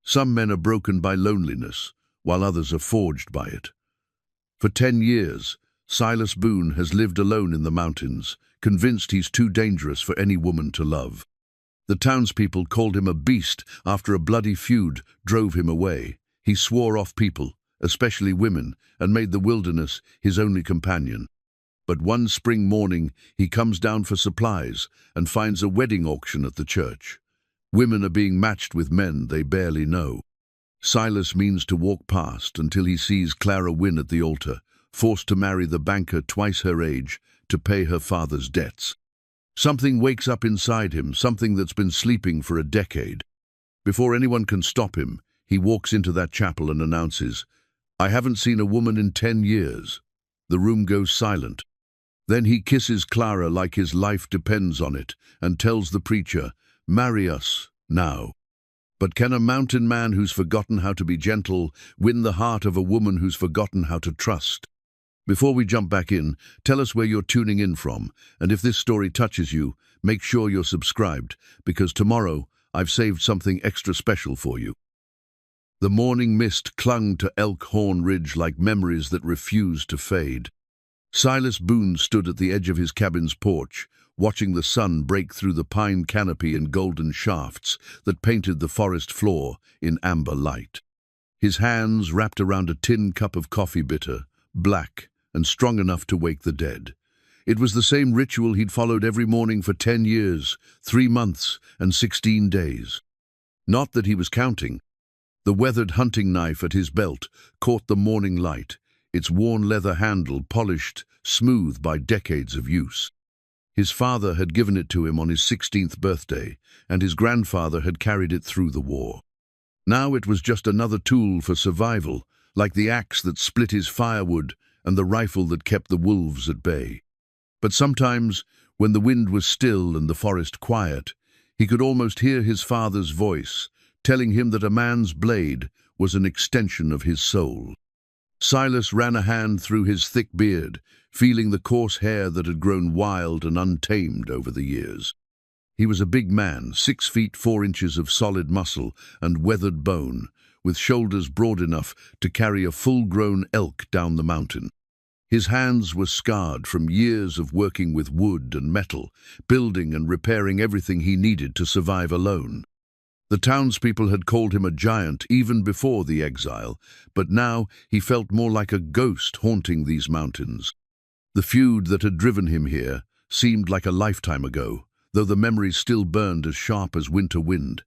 Some men are broken by loneliness, while others are forged by it. For 10 years, Silas Boone has lived alone in the mountains, convinced he's too dangerous for any woman to love. The townspeople called him a beast after a bloody feud drove him away. He swore off people, especially women, and made the wilderness his only companion. But one spring morning, he comes down for supplies and finds a wedding auction at the church. Women are being matched with men they barely know. Silas means to walk past until he sees Clara win at the altar, forced to marry the banker twice her age to pay her father's debts. Something wakes up inside him, something that's been sleeping for a decade. Before anyone can stop him, he walks into that chapel and announces, "I haven't seen a woman in 10 years." The room goes silent. Then he kisses Clara like his life depends on it and tells the preacher, "Marry us now." But can a mountain man who's forgotten how to be gentle win the heart of a woman who's forgotten how to trust? Before we jump back in, tell us where you're tuning in from, and if this story touches you, make sure you're subscribed, because tomorrow I've saved something extra special for you. The morning mist clung to Elk Horn Ridge like memories that refused to fade. Silas Boone stood at the edge of his cabin's porch, watching the sun break through the pine canopy in golden shafts that painted the forest floor in amber light. His hands wrapped around a tin cup of coffee bitter, black and strong enough to wake the dead. It was the same ritual he'd followed every morning for 10 years, 3 months and 16 days. Not that he was counting. The weathered hunting knife at his belt caught the morning light, its worn leather handle polished, smooth by decades of use. His father had given it to him on his 16th birthday, and his grandfather had carried it through the war. Now it was just another tool for survival, like the axe that split his firewood and the rifle that kept the wolves at bay. But sometimes, when the wind was still and the forest quiet, he could almost hear his father's voice, telling him that a man's blade was an extension of his soul. Silas ran a hand through his thick beard, feeling the coarse hair that had grown wild and untamed over the years. He was a big man, 6 feet 4 inches of solid muscle and weathered bone, with shoulders broad enough to carry a full-grown elk down the mountain. His hands were scarred from years of working with wood and metal, building and repairing everything he needed to survive alone. The townspeople had called him a giant even before the exile, but now he felt more like a ghost haunting these mountains. The feud that had driven him here seemed like a lifetime ago, though the memories still burned as sharp as winter wind.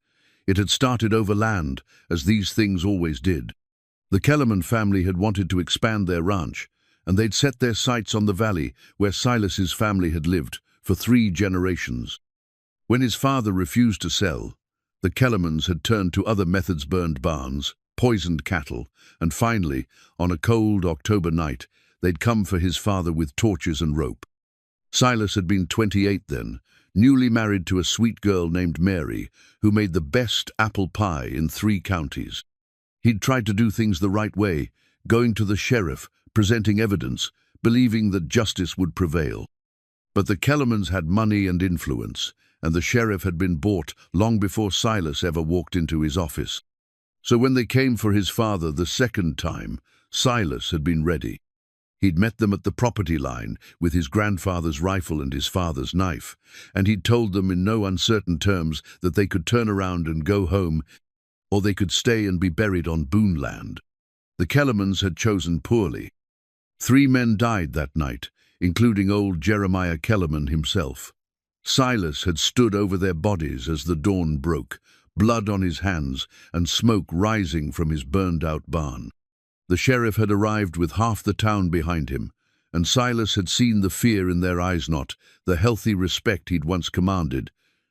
It had started over land, as these things always did. The Kellerman family had wanted to expand their ranch, and they'd set their sights on the valley where Silas's family had lived for 3 generations. When his father refused to sell, the Kellermans had turned to other methods: burned barns, poisoned cattle, and finally, on a cold October night, they'd come for his father with torches and rope. Silas had been 28 then, newly married to a sweet girl named Mary, who made the best apple pie in 3 counties. He'd tried to do things the right way, going to the sheriff, presenting evidence, believing that justice would prevail. But the Kellermans had money and influence, and the sheriff had been bought long before Silas ever walked into his office. So when they came for his father the second time, Silas had been ready. He'd met them at the property line with his grandfather's rifle and his father's knife, and he'd told them in no uncertain terms that they could turn around and go home, or they could stay and be buried on Boone land. The Kellermans had chosen poorly. 3 men died that night, including old Jeremiah Kellerman himself. Silas had stood over their bodies as the dawn broke, blood on his hands and smoke rising from his burned-out barn. The sheriff had arrived with half the town behind him, and Silas had seen the fear in their eyes, not the healthy respect he'd once commanded,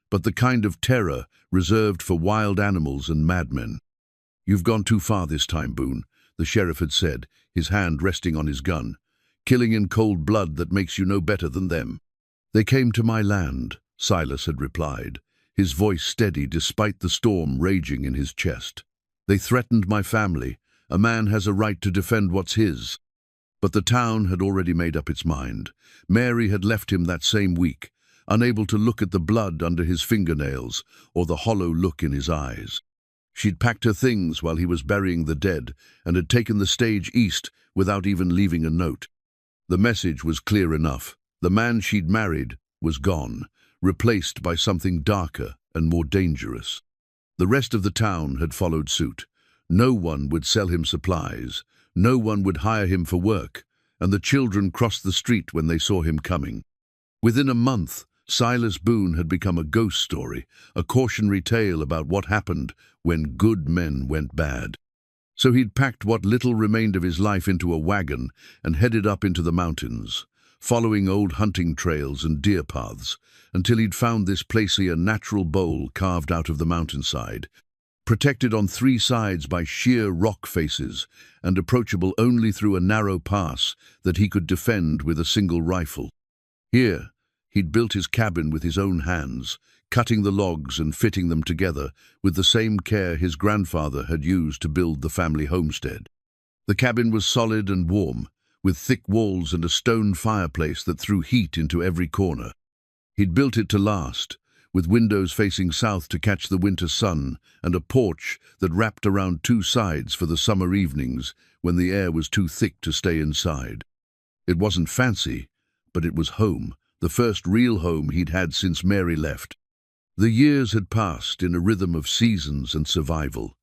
but the kind of terror reserved for wild animals and madmen. "You've gone too far this time, Boone," the sheriff had said, his hand resting on his gun. "Killing in cold blood that makes you no better than them." "They came to my land," Silas had replied, his voice steady despite the storm raging in his chest. "They threatened my family. A man has a right to defend what's his." But the town had already made up its mind. Mary had left him that same week, unable to look at the blood under his fingernails or the hollow look in his eyes. She'd packed her things while he was burying the dead and had taken the stage east without even leaving a note. The message was clear enough. The man she'd married was gone, replaced by something darker and more dangerous. The rest of the town had followed suit. No one would sell him supplies, no one would hire him for work, and the children crossed the street when they saw him coming. Within a month, Silas Boone had become a ghost story, a cautionary tale about what happened when good men went bad. So he'd packed what little remained of his life into a wagon and headed up into the mountains, following old hunting trails and deer paths, until he'd found this placey a natural bowl carved out of the mountainside, protected on three sides by sheer rock faces and approachable only through a narrow pass that he could defend with a single rifle. Here, he'd built his cabin with his own hands, cutting the logs and fitting them together with the same care his grandfather had used to build the family homestead. The cabin was solid and warm, with thick walls and a stone fireplace that threw heat into every corner. He'd built it to last, with windows facing south to catch the winter sun and a porch that wrapped around two sides for the summer evenings when the air was too thick to stay inside. It wasn't fancy, but it was home, the first real home he'd had since Mary left. The years had passed in a rhythm of seasons and survival.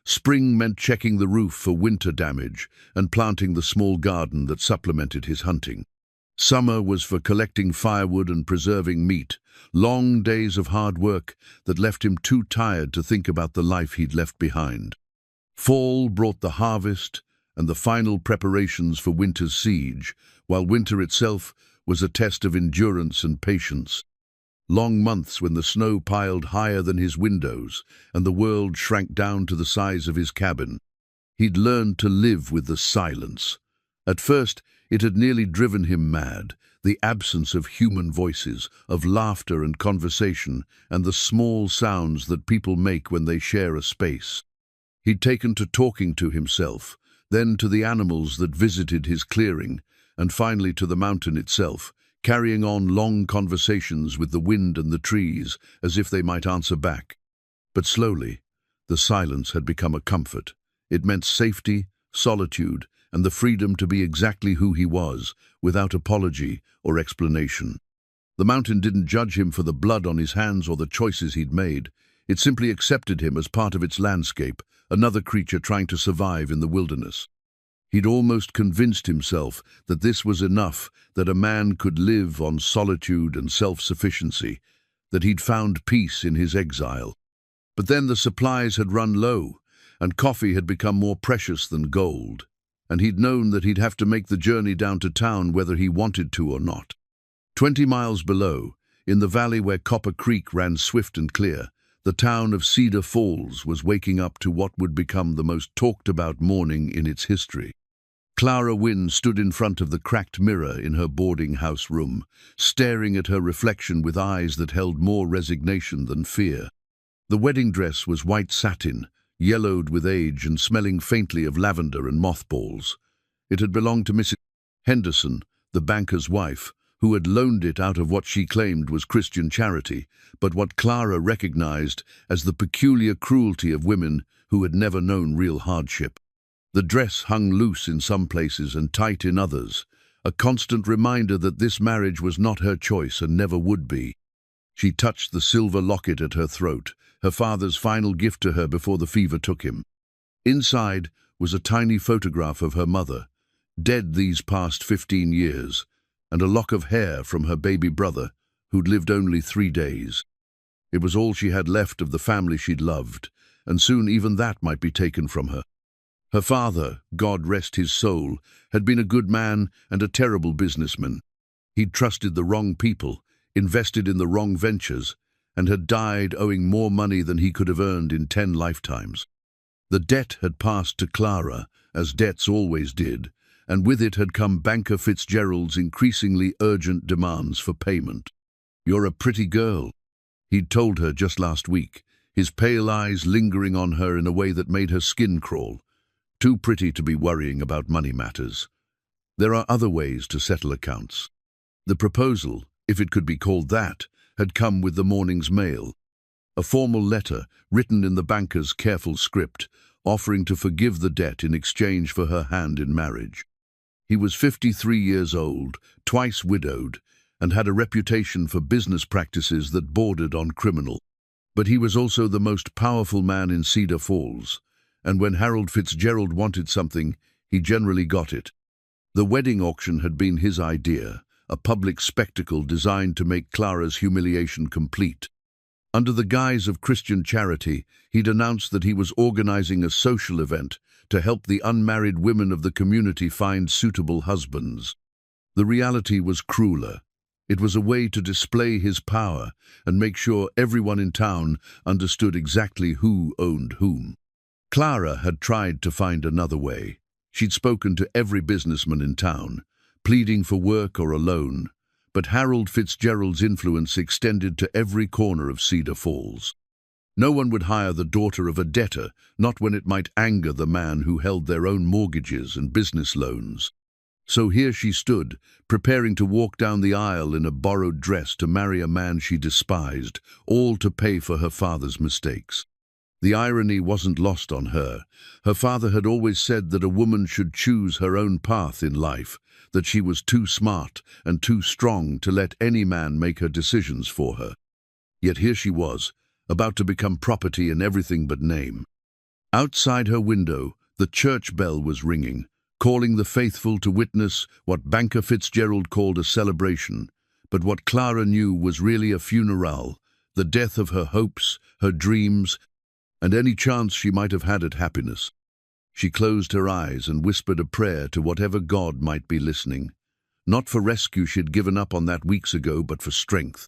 Spring meant checking the roof for winter damage and planting the small garden that supplemented his hunting. Summer was for collecting firewood and preserving meat, long days of hard work that left him too tired to think about the life he'd left behind. Fall brought the harvest and the final preparations for winter's siege, while winter itself was a test of endurance and patience. Long months when the snow piled higher than his windows and the world shrank down to the size of his cabin. He'd learned to live with the silence. At first, it had nearly driven him mad, the absence of human voices, of laughter and conversation, and the small sounds that people make when they share a space. He'd taken to talking to himself, then to the animals that visited his clearing, and finally to the mountain itself, carrying on long conversations with the wind and the trees as if they might answer back. But slowly, the silence had become a comfort. It meant safety, solitude, and the freedom to be exactly who he was, without apology or explanation. The mountain didn't judge him for the blood on his hands or the choices he'd made. It simply accepted him as part of its landscape, another creature trying to survive in the wilderness. He'd almost convinced himself that this was enough, that a man could live on solitude and self-sufficiency, that he'd found peace in his exile. But then the supplies had run low, and coffee had become more precious than gold, and he'd known that he'd have to make the journey down to town whether he wanted to or not. 20 miles below, in the valley where Copper Creek ran swift and clear, the town of Cedar Falls was waking up to what would become the most talked-about morning in its history. Clara Wynne stood in front of the cracked mirror in her boarding house room, staring at her reflection with eyes that held more resignation than fear. The wedding dress was white satin, yellowed with age and smelling faintly of lavender and mothballs. It had belonged to Mrs. Henderson, the banker's wife, who had loaned it out of what she claimed was Christian charity, but what Clara recognized as the peculiar cruelty of women who had never known real hardship. The dress hung loose in some places and tight in others, a constant reminder that this marriage was not her choice and never would be. She touched the silver locket at her throat, her father's final gift to her before the fever took him. Inside was a tiny photograph of her mother, dead these past 15 years, and a lock of hair from her baby brother, who'd lived only 3 days. It was all she had left of the family she'd loved, and soon even that might be taken from her. Her father, God rest his soul, had been a good man and a terrible businessman. He'd trusted the wrong people, invested in the wrong ventures, and had died owing more money than he could have earned in 10 lifetimes. The debt had passed to Clara, as debts always did, and with it had come Banker Fitzgerald's increasingly urgent demands for payment. "You're a pretty girl," he'd told her just last week, his pale eyes lingering on her in a way that made her skin crawl. Too pretty to be worrying about money matters. There are other ways to settle accounts. The proposal, if it could be called that, had come with the morning's mail. a formal letter written in the banker's careful script, offering to forgive the debt in exchange for her hand in marriage. He was 53 years old, twice widowed, and had a reputation for business practices that bordered on criminal. But he was also the most powerful man in Cedar Falls, and when Harold Fitzgerald wanted something, he generally got it. The wedding auction had been his idea, a public spectacle designed to make Clara's humiliation complete. Under the guise of Christian charity, he'd announced that he was organizing a social event to help the unmarried women of the community find suitable husbands. The reality was crueler. It was a way to display his power and make sure everyone in town understood exactly who owned whom. Clara had tried to find another way. She'd spoken to every businessman in town, pleading for work or a loan, but Harold Fitzgerald's influence extended to every corner of Cedar Falls. No one would hire the daughter of a debtor, not when it might anger the man who held their own mortgages and business loans. So here she stood, preparing to walk down the aisle in a borrowed dress to marry a man she despised, all to pay for her father's mistakes. The irony wasn't lost on her. Her father had always said that a woman should choose her own path in life, that she was too smart and too strong to let any man make her decisions for her. Yet here she was, about to become property in everything but name. Outside her window, the church bell was ringing, calling the faithful to witness what Banker Fitzgerald called a celebration, but what Clara knew was really a funeral, the death of her hopes, her dreams, and any chance she might have had at happiness. She closed her eyes and whispered a prayer to whatever God might be listening. Not for rescue she'd given up on that weeks ago, but for strength.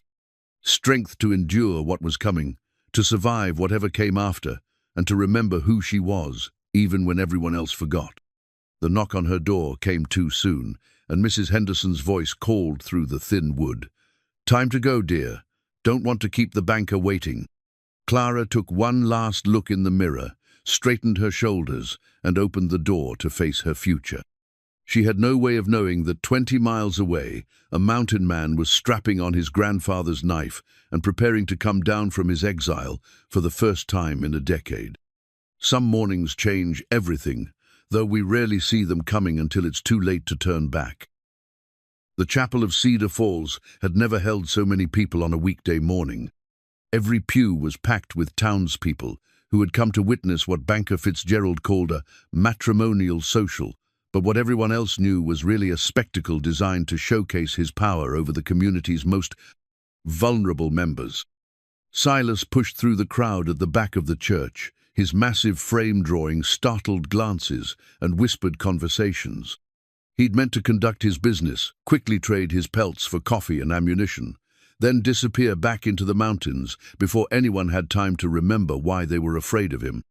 Strength to endure what was coming, to survive whatever came after, and to remember who she was, even when everyone else forgot. The knock on her door came too soon, and Mrs. Henderson's voice called through the thin wood. "Time to go, dear. Don't want to keep the banker waiting." Clara took one last look in the mirror, straightened her shoulders, and opened the door to face her future. She had no way of knowing that 20 miles away, a mountain man was strapping on his grandfather's knife and preparing to come down from his exile for the first time in a decade. Some mornings change everything, though we rarely see them coming until it's too late to turn back. The chapel of Cedar Falls had never held so many people on a weekday morning. Every pew was packed with townspeople who had come to witness what Banker Fitzgerald called a matrimonial social, but what everyone else knew was really a spectacle designed to showcase his power over the community's most vulnerable members. Silas pushed through the crowd at the back of the church, his massive frame drawing startled glances and whispered conversations. He'd meant to conduct his business, quickly trade his pelts for coffee and ammunition, then disappear back into the mountains before anyone had time to remember why they were afraid of him.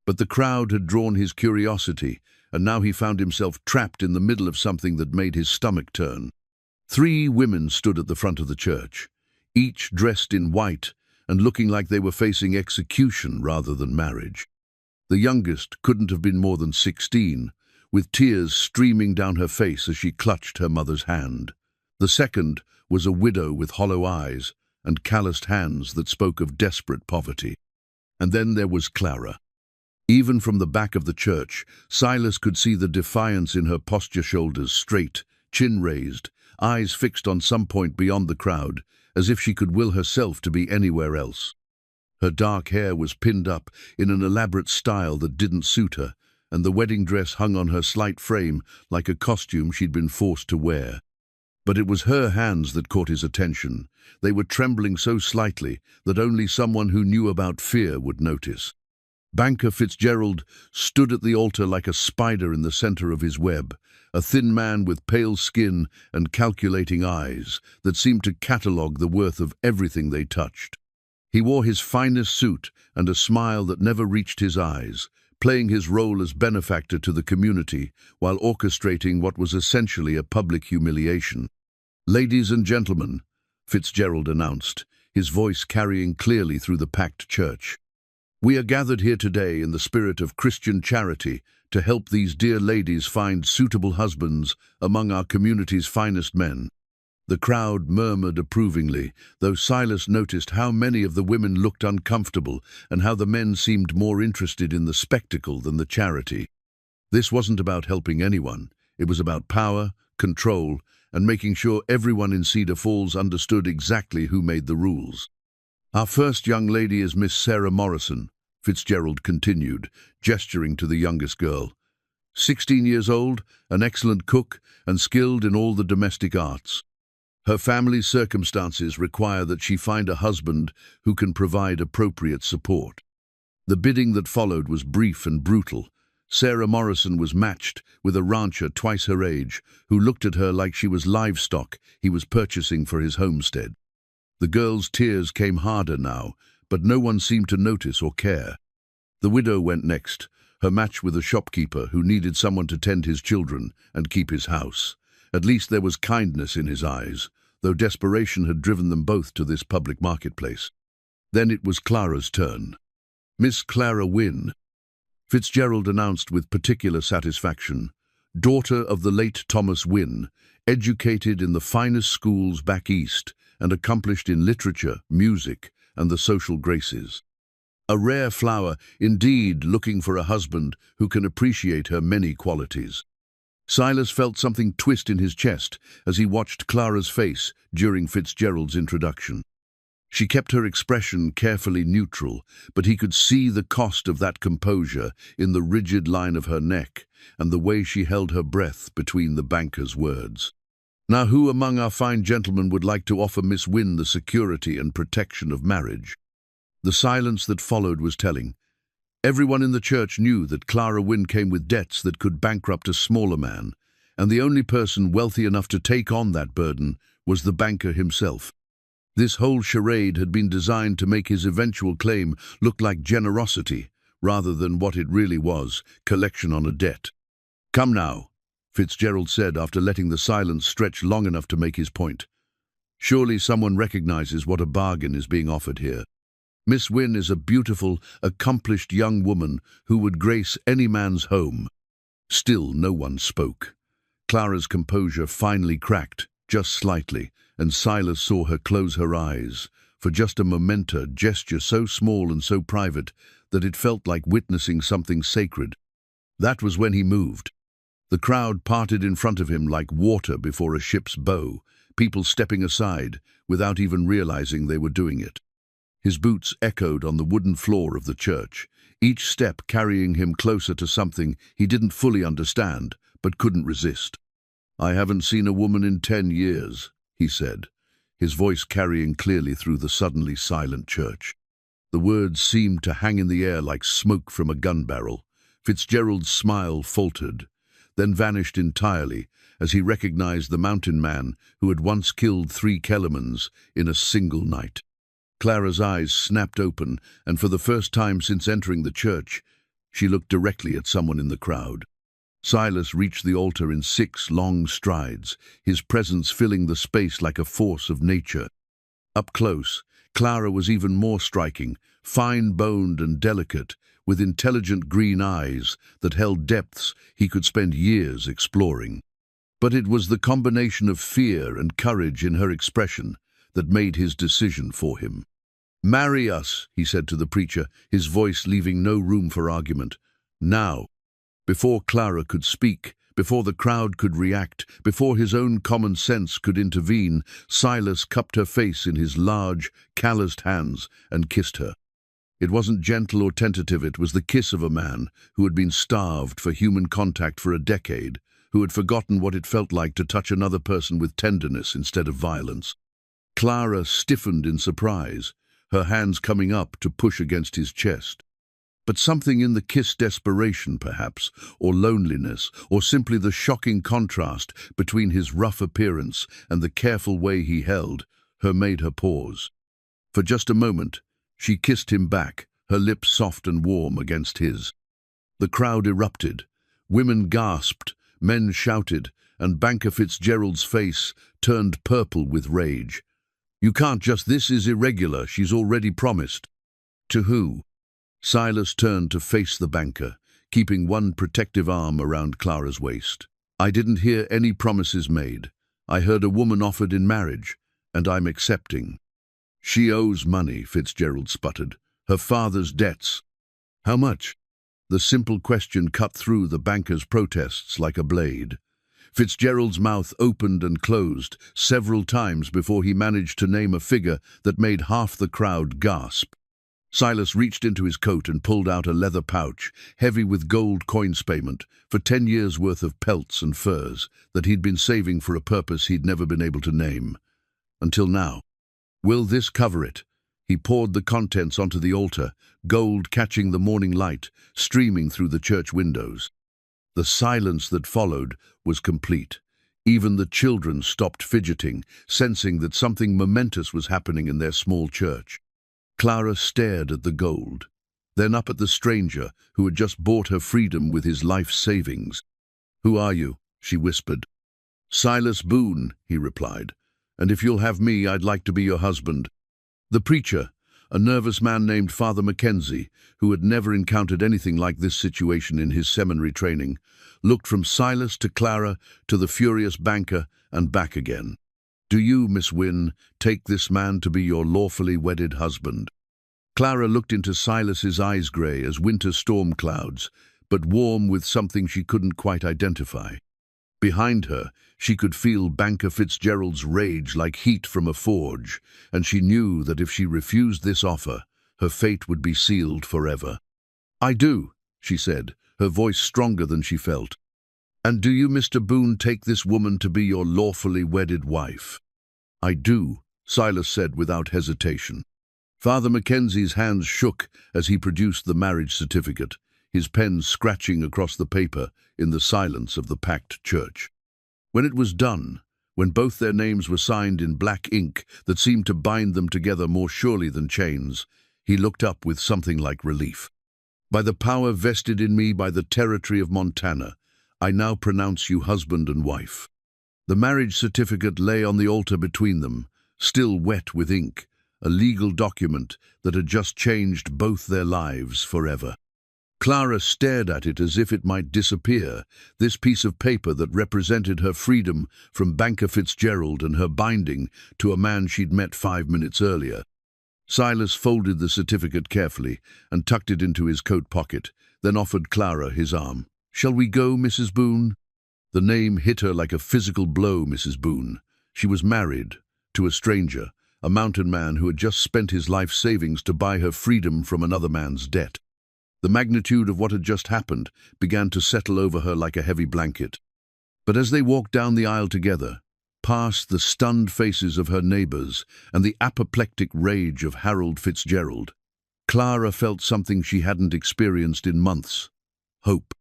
But the crowd had drawn his curiosity, and now he found himself trapped in the middle of something that made his stomach turn. 3 women stood at the front of the church, each dressed in white and looking like they were facing execution rather than marriage. The youngest couldn't have been more than 16, with tears streaming down her face as she clutched her mother's hand. The second was a widow with hollow eyes and calloused hands that spoke of desperate poverty. And then there was Clara. Even from the back of the church, Silas could see the defiance in her posture, shoulders straight, chin raised, eyes fixed on some point beyond the crowd, as if she could will herself to be anywhere else. Her dark hair was pinned up in an elaborate style that didn't suit her, and the wedding dress hung on her slight frame like a costume she'd been forced to wear. But it was her hands that caught his attention. They were trembling so slightly that only someone who knew about fear would notice. Banker Fitzgerald stood at the altar like a spider in the center of his web, a thin man with pale skin and calculating eyes that seemed to catalogue the worth of everything they touched. He wore his finest suit and a smile that never reached his eyes, playing his role as benefactor to the community while orchestrating what was essentially a public humiliation. "Ladies and gentlemen," Fitzgerald announced, his voice carrying clearly through the packed church. "We are gathered here today in the spirit of Christian charity to help these dear ladies find suitable husbands among our community's finest men. The crowd murmured approvingly, though Silas noticed how many of the women looked uncomfortable and how the men seemed more interested in the spectacle than the charity. This wasn't about helping anyone. It was about power, control, and making sure everyone in Cedar Falls understood exactly who made the rules. "Our first young lady is Miss Sarah Morrison," Fitzgerald continued, gesturing to the youngest girl. 16 years old, an excellent cook, and skilled in all the domestic arts. Her family's circumstances require that she find a husband who can provide appropriate support. The bidding that followed was brief and brutal. Sarah Morrison was matched with a rancher twice her age, who looked at her like she was livestock he was purchasing for his homestead. The girl's tears came harder now, but no one seemed to notice or care. The widow went next, her match with a shopkeeper who needed someone to tend his children and keep his house. At least there was kindness in his eyes, though desperation had driven them both to this public marketplace. Then it was Clara's turn. "Miss Clara Wynne," Fitzgerald announced with particular satisfaction, "daughter of the late Thomas Wynne, educated in the finest schools back east and accomplished in literature, music, and the social graces. A rare flower, indeed, looking for a husband who can appreciate her many qualities." Silas felt something twist in his chest as he watched Clara's face during Fitzgerald's introduction. She kept her expression carefully neutral, but he could see the cost of that composure in the rigid line of her neck and the way she held her breath between the banker's words. "Now, who among our fine gentlemen would like to offer Miss Wynne the security and protection of marriage?" The silence that followed was telling. Everyone in the church knew that Clara Wynne came with debts that could bankrupt a smaller man, and the only person wealthy enough to take on that burden was the banker himself. This whole charade had been designed to make his eventual claim look like generosity, rather than what it really was, collection on a debt. "Come now," Fitzgerald said after letting the silence stretch long enough to make his point. "Surely someone recognizes what a bargain is being offered here. Miss Wynne is a beautiful, accomplished young woman who would grace any man's home." Still no one spoke. Clara's composure finally cracked, just slightly, and Silas saw her close her eyes, for just a moment, a gesture so small and so private that it felt like witnessing something sacred. That was when he moved. The crowd parted in front of him like water before a ship's bow, people stepping aside without even realizing they were doing it. His boots echoed on the wooden floor of the church, each step carrying him closer to something he didn't fully understand, but couldn't resist. "I haven't seen a woman in 10 years, he said, his voice carrying clearly through the suddenly silent church. The words seemed to hang in the air like smoke from a gun barrel. Fitzgerald's smile faltered, then vanished entirely as he recognized the mountain man who had once killed 3 Kellermans in a single night. Clara's eyes snapped open, and for the first time since entering the church, she looked directly at someone in the crowd. Silas reached the altar in 6 long strides, his presence filling the space like a force of nature. Up close, Clara was even more striking, fine-boned and delicate, with intelligent green eyes that held depths he could spend years exploring. But it was the combination of fear and courage in her expression that made his decision for him. "Marry us," he said to the preacher, his voice leaving no room for argument. "Now." Before Clara could speak, before the crowd could react, before his own common sense could intervene, Silas cupped her face in his large, calloused hands and kissed her. It wasn't gentle or tentative, it was the kiss of a man who had been starved for human contact for a decade, who had forgotten what it felt like to touch another person with tenderness instead of violence. Clara stiffened in surprise, her hands coming up to push against his chest. But something in the kiss, desperation perhaps, or loneliness, or simply the shocking contrast between his rough appearance and the careful way he held her, made her pause. For just a moment, she kissed him back, her lips soft and warm against his. The crowd erupted. Women gasped, men shouted, and Banker Fitzgerald's face turned purple with rage. "You can't just, this is irregular, she's already promised." "To who?" Silas turned to face the banker, keeping one protective arm around Clara's waist. "I didn't hear any promises made. I heard a woman offered in marriage, and I'm accepting." "She owes money," Fitzgerald sputtered. "Her father's debts." "How much?" The simple question cut through the banker's protests like a blade. Fitzgerald's mouth opened and closed several times before he managed to name a figure that made half the crowd gasp. Silas reached into his coat and pulled out a leather pouch, heavy with gold coins payment, for 10 years' worth of pelts and furs that he'd been saving for a purpose he'd never been able to name. Until now. "Will this cover it?" He poured the contents onto the altar, gold catching the morning light, streaming through the church windows. The silence that followed was complete. Even the children stopped fidgeting, sensing that something momentous was happening in their small church. Clara stared at the gold, then up at the stranger who had just bought her freedom with his life savings. "Who are you?" she whispered. "Silas Boone," he replied, "and if you'll have me, I'd like to be your husband." The preacher, a nervous man named Father Mackenzie, who had never encountered anything like this situation in his seminary training, looked from Silas to Clara to the furious banker and back again. "Do you, Miss Wynne, take this man to be your lawfully wedded husband?" Clara looked into Silas's eyes, grey as winter storm clouds, but warm with something she couldn't quite identify. Behind her, she could feel Banker Fitzgerald's rage like heat from a forge, and she knew that if she refused this offer, her fate would be sealed forever. "I do," she said, her voice stronger than she felt. "And do you, Mr. Boone, take this woman to be your lawfully wedded wife?" "I do," Silas said without hesitation. Father Mackenzie's hands shook as he produced the marriage certificate, his pen scratching across the paper in the silence of the packed church. When it was done, when both their names were signed in black ink that seemed to bind them together more surely than chains, he looked up with something like relief. "By the power vested in me by the territory of Montana, I now pronounce you husband and wife." The marriage certificate lay on the altar between them, still wet with ink, a legal document that had just changed both their lives forever. Clara stared at it as if it might disappear, this piece of paper that represented her freedom from Banker Fitzgerald and her binding to a man she'd met 5 minutes earlier. Silas folded the certificate carefully and tucked it into his coat pocket, then offered Clara his arm. "Shall we go, Mrs. Boone?" The name hit her like a physical blow, Mrs. Boone. She was married to a stranger, a mountain man who had just spent his life savings to buy her freedom from another man's debt. The magnitude of what had just happened began to settle over her like a heavy blanket. But as they walked down the aisle together, past the stunned faces of her neighbors and the apoplectic rage of Harold Fitzgerald, Clara felt something she hadn't experienced in months: hope.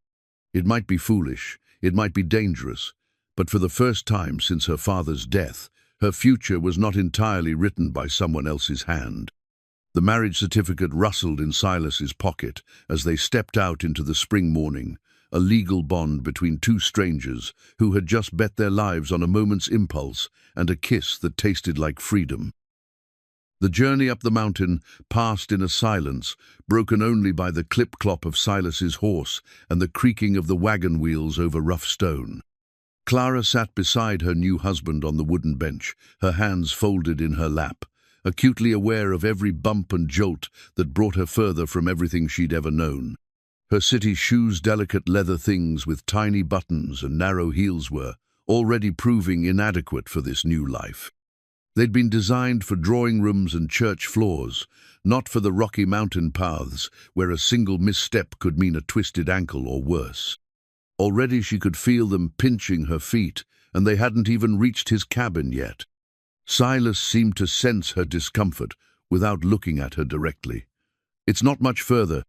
It might be foolish, it might be dangerous, but for the first time since her father's death, her future was not entirely written by someone else's hand. The marriage certificate rustled in Silas's pocket as they stepped out into the spring morning, a legal bond between two strangers who had just bet their lives on a moment's impulse and a kiss that tasted like freedom. The journey up the mountain passed in a silence, broken only by the clip-clop of Silas's horse and the creaking of the wagon wheels over rough stone. Clara sat beside her new husband on the wooden bench, her hands folded in her lap, acutely aware of every bump and jolt that brought her further from everything she'd ever known. Her city shoes, delicate leather things with tiny buttons and narrow heels, were already proving inadequate for this new life. They'd been designed for drawing rooms and church floors, not for the rocky mountain paths where a single misstep could mean a twisted ankle or worse. Already she could feel them pinching her feet, and they hadn't even reached his cabin yet. Silas seemed to sense her discomfort without looking at her directly. "It's not much further,"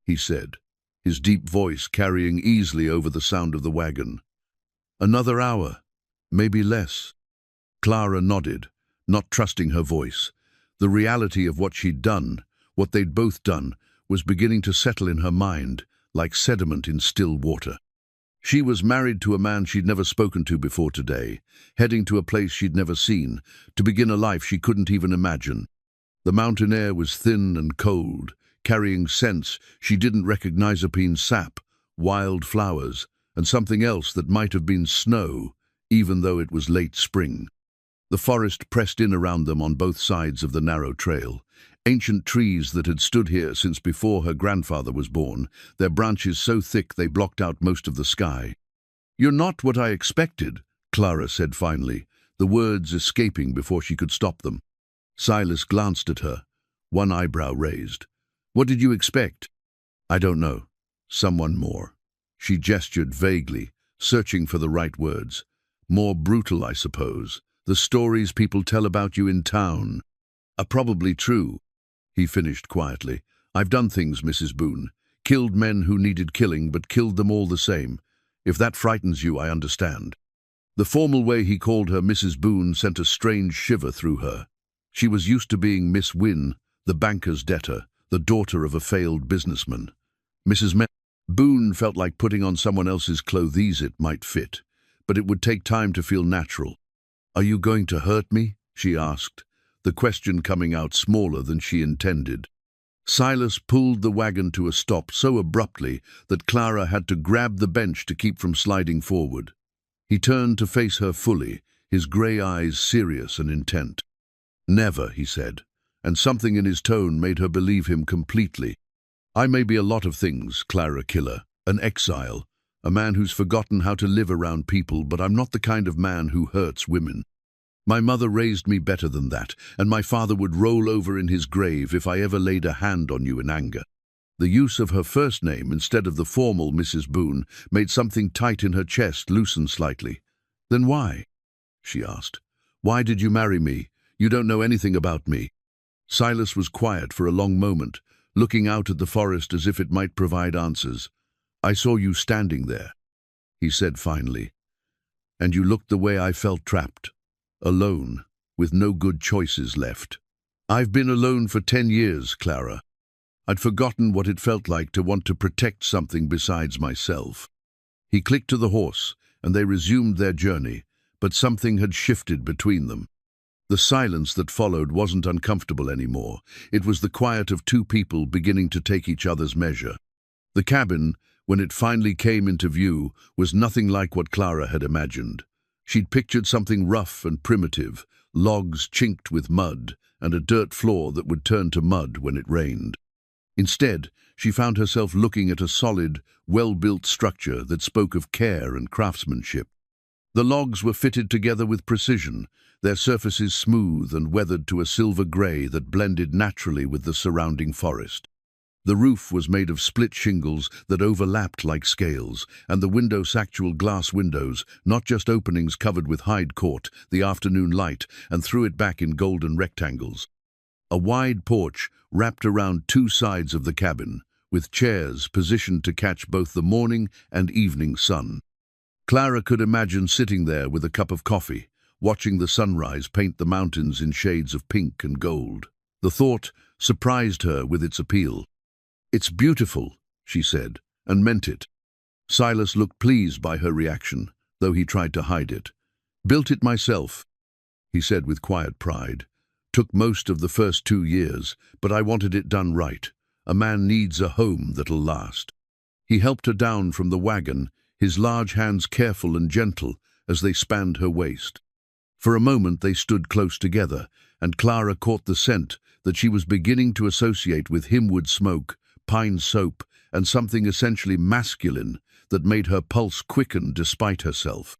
he said, his deep voice carrying easily over the sound of the wagon. "Another hour, maybe less." Clara nodded, not trusting her voice. The reality of what she'd done, what they'd both done, was beginning to settle in her mind, like sediment in still water. She was married to a man she'd never spoken to before today, heading to a place she'd never seen, to begin a life she couldn't even imagine. The mountain air was thin and cold, carrying scents she didn't recognize: sap, wild flowers, and something else that might have been snow, even though it was late spring. The forest pressed in around them on both sides of the narrow trail. Ancient trees that had stood here since before her grandfather was born, their branches so thick they blocked out most of the sky. "You're not what I expected," Clara said finally, the words escaping before she could stop them. Silas glanced at her, one eyebrow raised. "What did you expect?" "I don't know. Someone more." She gestured vaguely, searching for the right words. "More brutal, I suppose. The stories people tell about you in town are probably true," he finished quietly. "I've done things, Mrs. Boone. Killed men who needed killing, but killed them all the same. If that frightens you, I understand." The formal way he called her Mrs. Boone sent a strange shiver through her. She was used to being Miss Wynne, the banker's debtor, the daughter of a failed businessman. Boone felt like putting on someone else's clothes. It might fit, but it would take time to feel natural. "Are you going to hurt me?" she asked, the question coming out smaller than she intended. Silas pulled the wagon to a stop so abruptly that Clara had to grab the bench to keep from sliding forward. He turned to face her fully, his grey eyes serious and intent. "Never," he said, and something in his tone made her believe him completely. "I may be a lot of things, Clara Killer, an exile, a man who's forgotten how to live around people, but I'm not the kind of man who hurts women. My mother raised me better than that, and my father would roll over in his grave if I ever laid a hand on you in anger." The use of her first name instead of the formal Mrs. Boone made something tight in her chest loosen slightly. "Then why?" she asked. "Why did you marry me? You don't know anything about me." Silas was quiet for a long moment, looking out at the forest as if it might provide answers. "I saw you standing there," he said finally, "and you looked the way I felt, trapped, alone, with no good choices left. I've been alone for 10 years, Clara. I'd forgotten what it felt like to want to protect something besides myself." He clicked to the horse, and they resumed their journey, but something had shifted between them. The silence that followed wasn't uncomfortable anymore. It was the quiet of two people beginning to take each other's measure. The cabin, when it finally came into view, was nothing like what Clara had imagined. She'd pictured something rough and primitive, logs chinked with mud, and a dirt floor that would turn to mud when it rained. Instead, she found herself looking at a solid, well-built structure that spoke of care and craftsmanship. The logs were fitted together with precision, their surfaces smooth and weathered to a silver grey that blended naturally with the surrounding forest. The roof was made of split shingles that overlapped like scales, and the windows actual glass windows, not just openings covered with hide, caught the afternoon light and threw it back in golden rectangles. A wide porch wrapped around two sides of the cabin, with chairs positioned to catch both the morning and evening sun. Clara could imagine sitting there with a cup of coffee, watching the sunrise paint the mountains in shades of pink and gold. The thought surprised her with its appeal. "It's beautiful," she said, and meant it. Silas looked pleased by her reaction, though he tried to hide it. "Built it myself," he said with quiet pride. "Took most of the first 2 years, but I wanted it done right. A man needs a home that'll last." He helped her down from the wagon, his large hands careful and gentle as they spanned her waist. For a moment they stood close together, and Clara caught the scent that she was beginning to associate with hymnwood smoke, pine soap, and something essentially masculine that made her pulse quicken despite herself.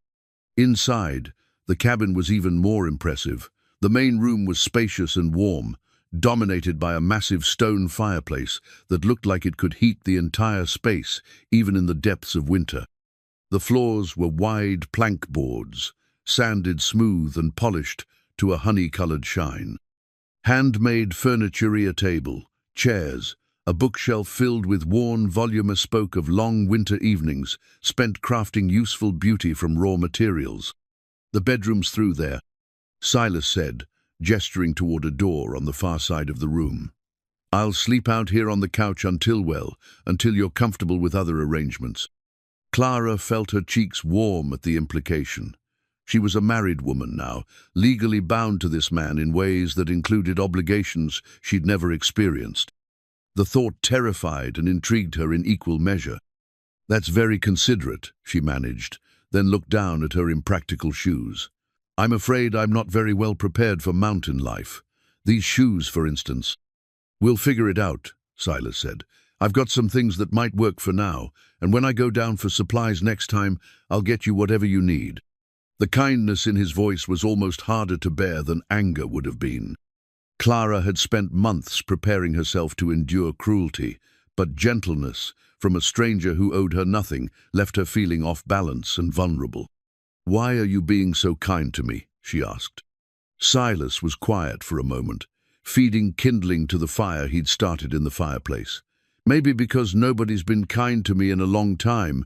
Inside, the cabin was even more impressive. The main room was spacious and warm, dominated by a massive stone fireplace that looked like it could heat the entire space, even in the depths of winter. The floors were wide plank boards, sanded smooth and polished to a honey-colored shine. Handmade furniture, a table, chairs, a bookshelf filled with worn, voluminous spoke of long winter evenings spent crafting useful beauty from raw materials. "The bedroom's through there," Silas said, gesturing toward a door on the far side of the room. "I'll sleep out here on the couch until you're comfortable with other arrangements." Clara felt her cheeks warm at the implication. She was a married woman now, legally bound to this man in ways that included obligations she'd never experienced. The thought terrified and intrigued her in equal measure. "That's very considerate," she managed, then looked down at her impractical shoes. "I'm afraid I'm not very well prepared for mountain life. These shoes, for instance." "We'll figure it out," Silas said. "I've got some things that might work for now, and when I go down for supplies next time, I'll get you whatever you need." The kindness in his voice was almost harder to bear than anger would have been. Clara had spent months preparing herself to endure cruelty, but gentleness from a stranger who owed her nothing left her feeling off balance and vulnerable. "Why are you being so kind to me?" she asked. Silas was quiet for a moment, feeding kindling to the fire he'd started in the fireplace. "Maybe because nobody's been kind to me in a long time,"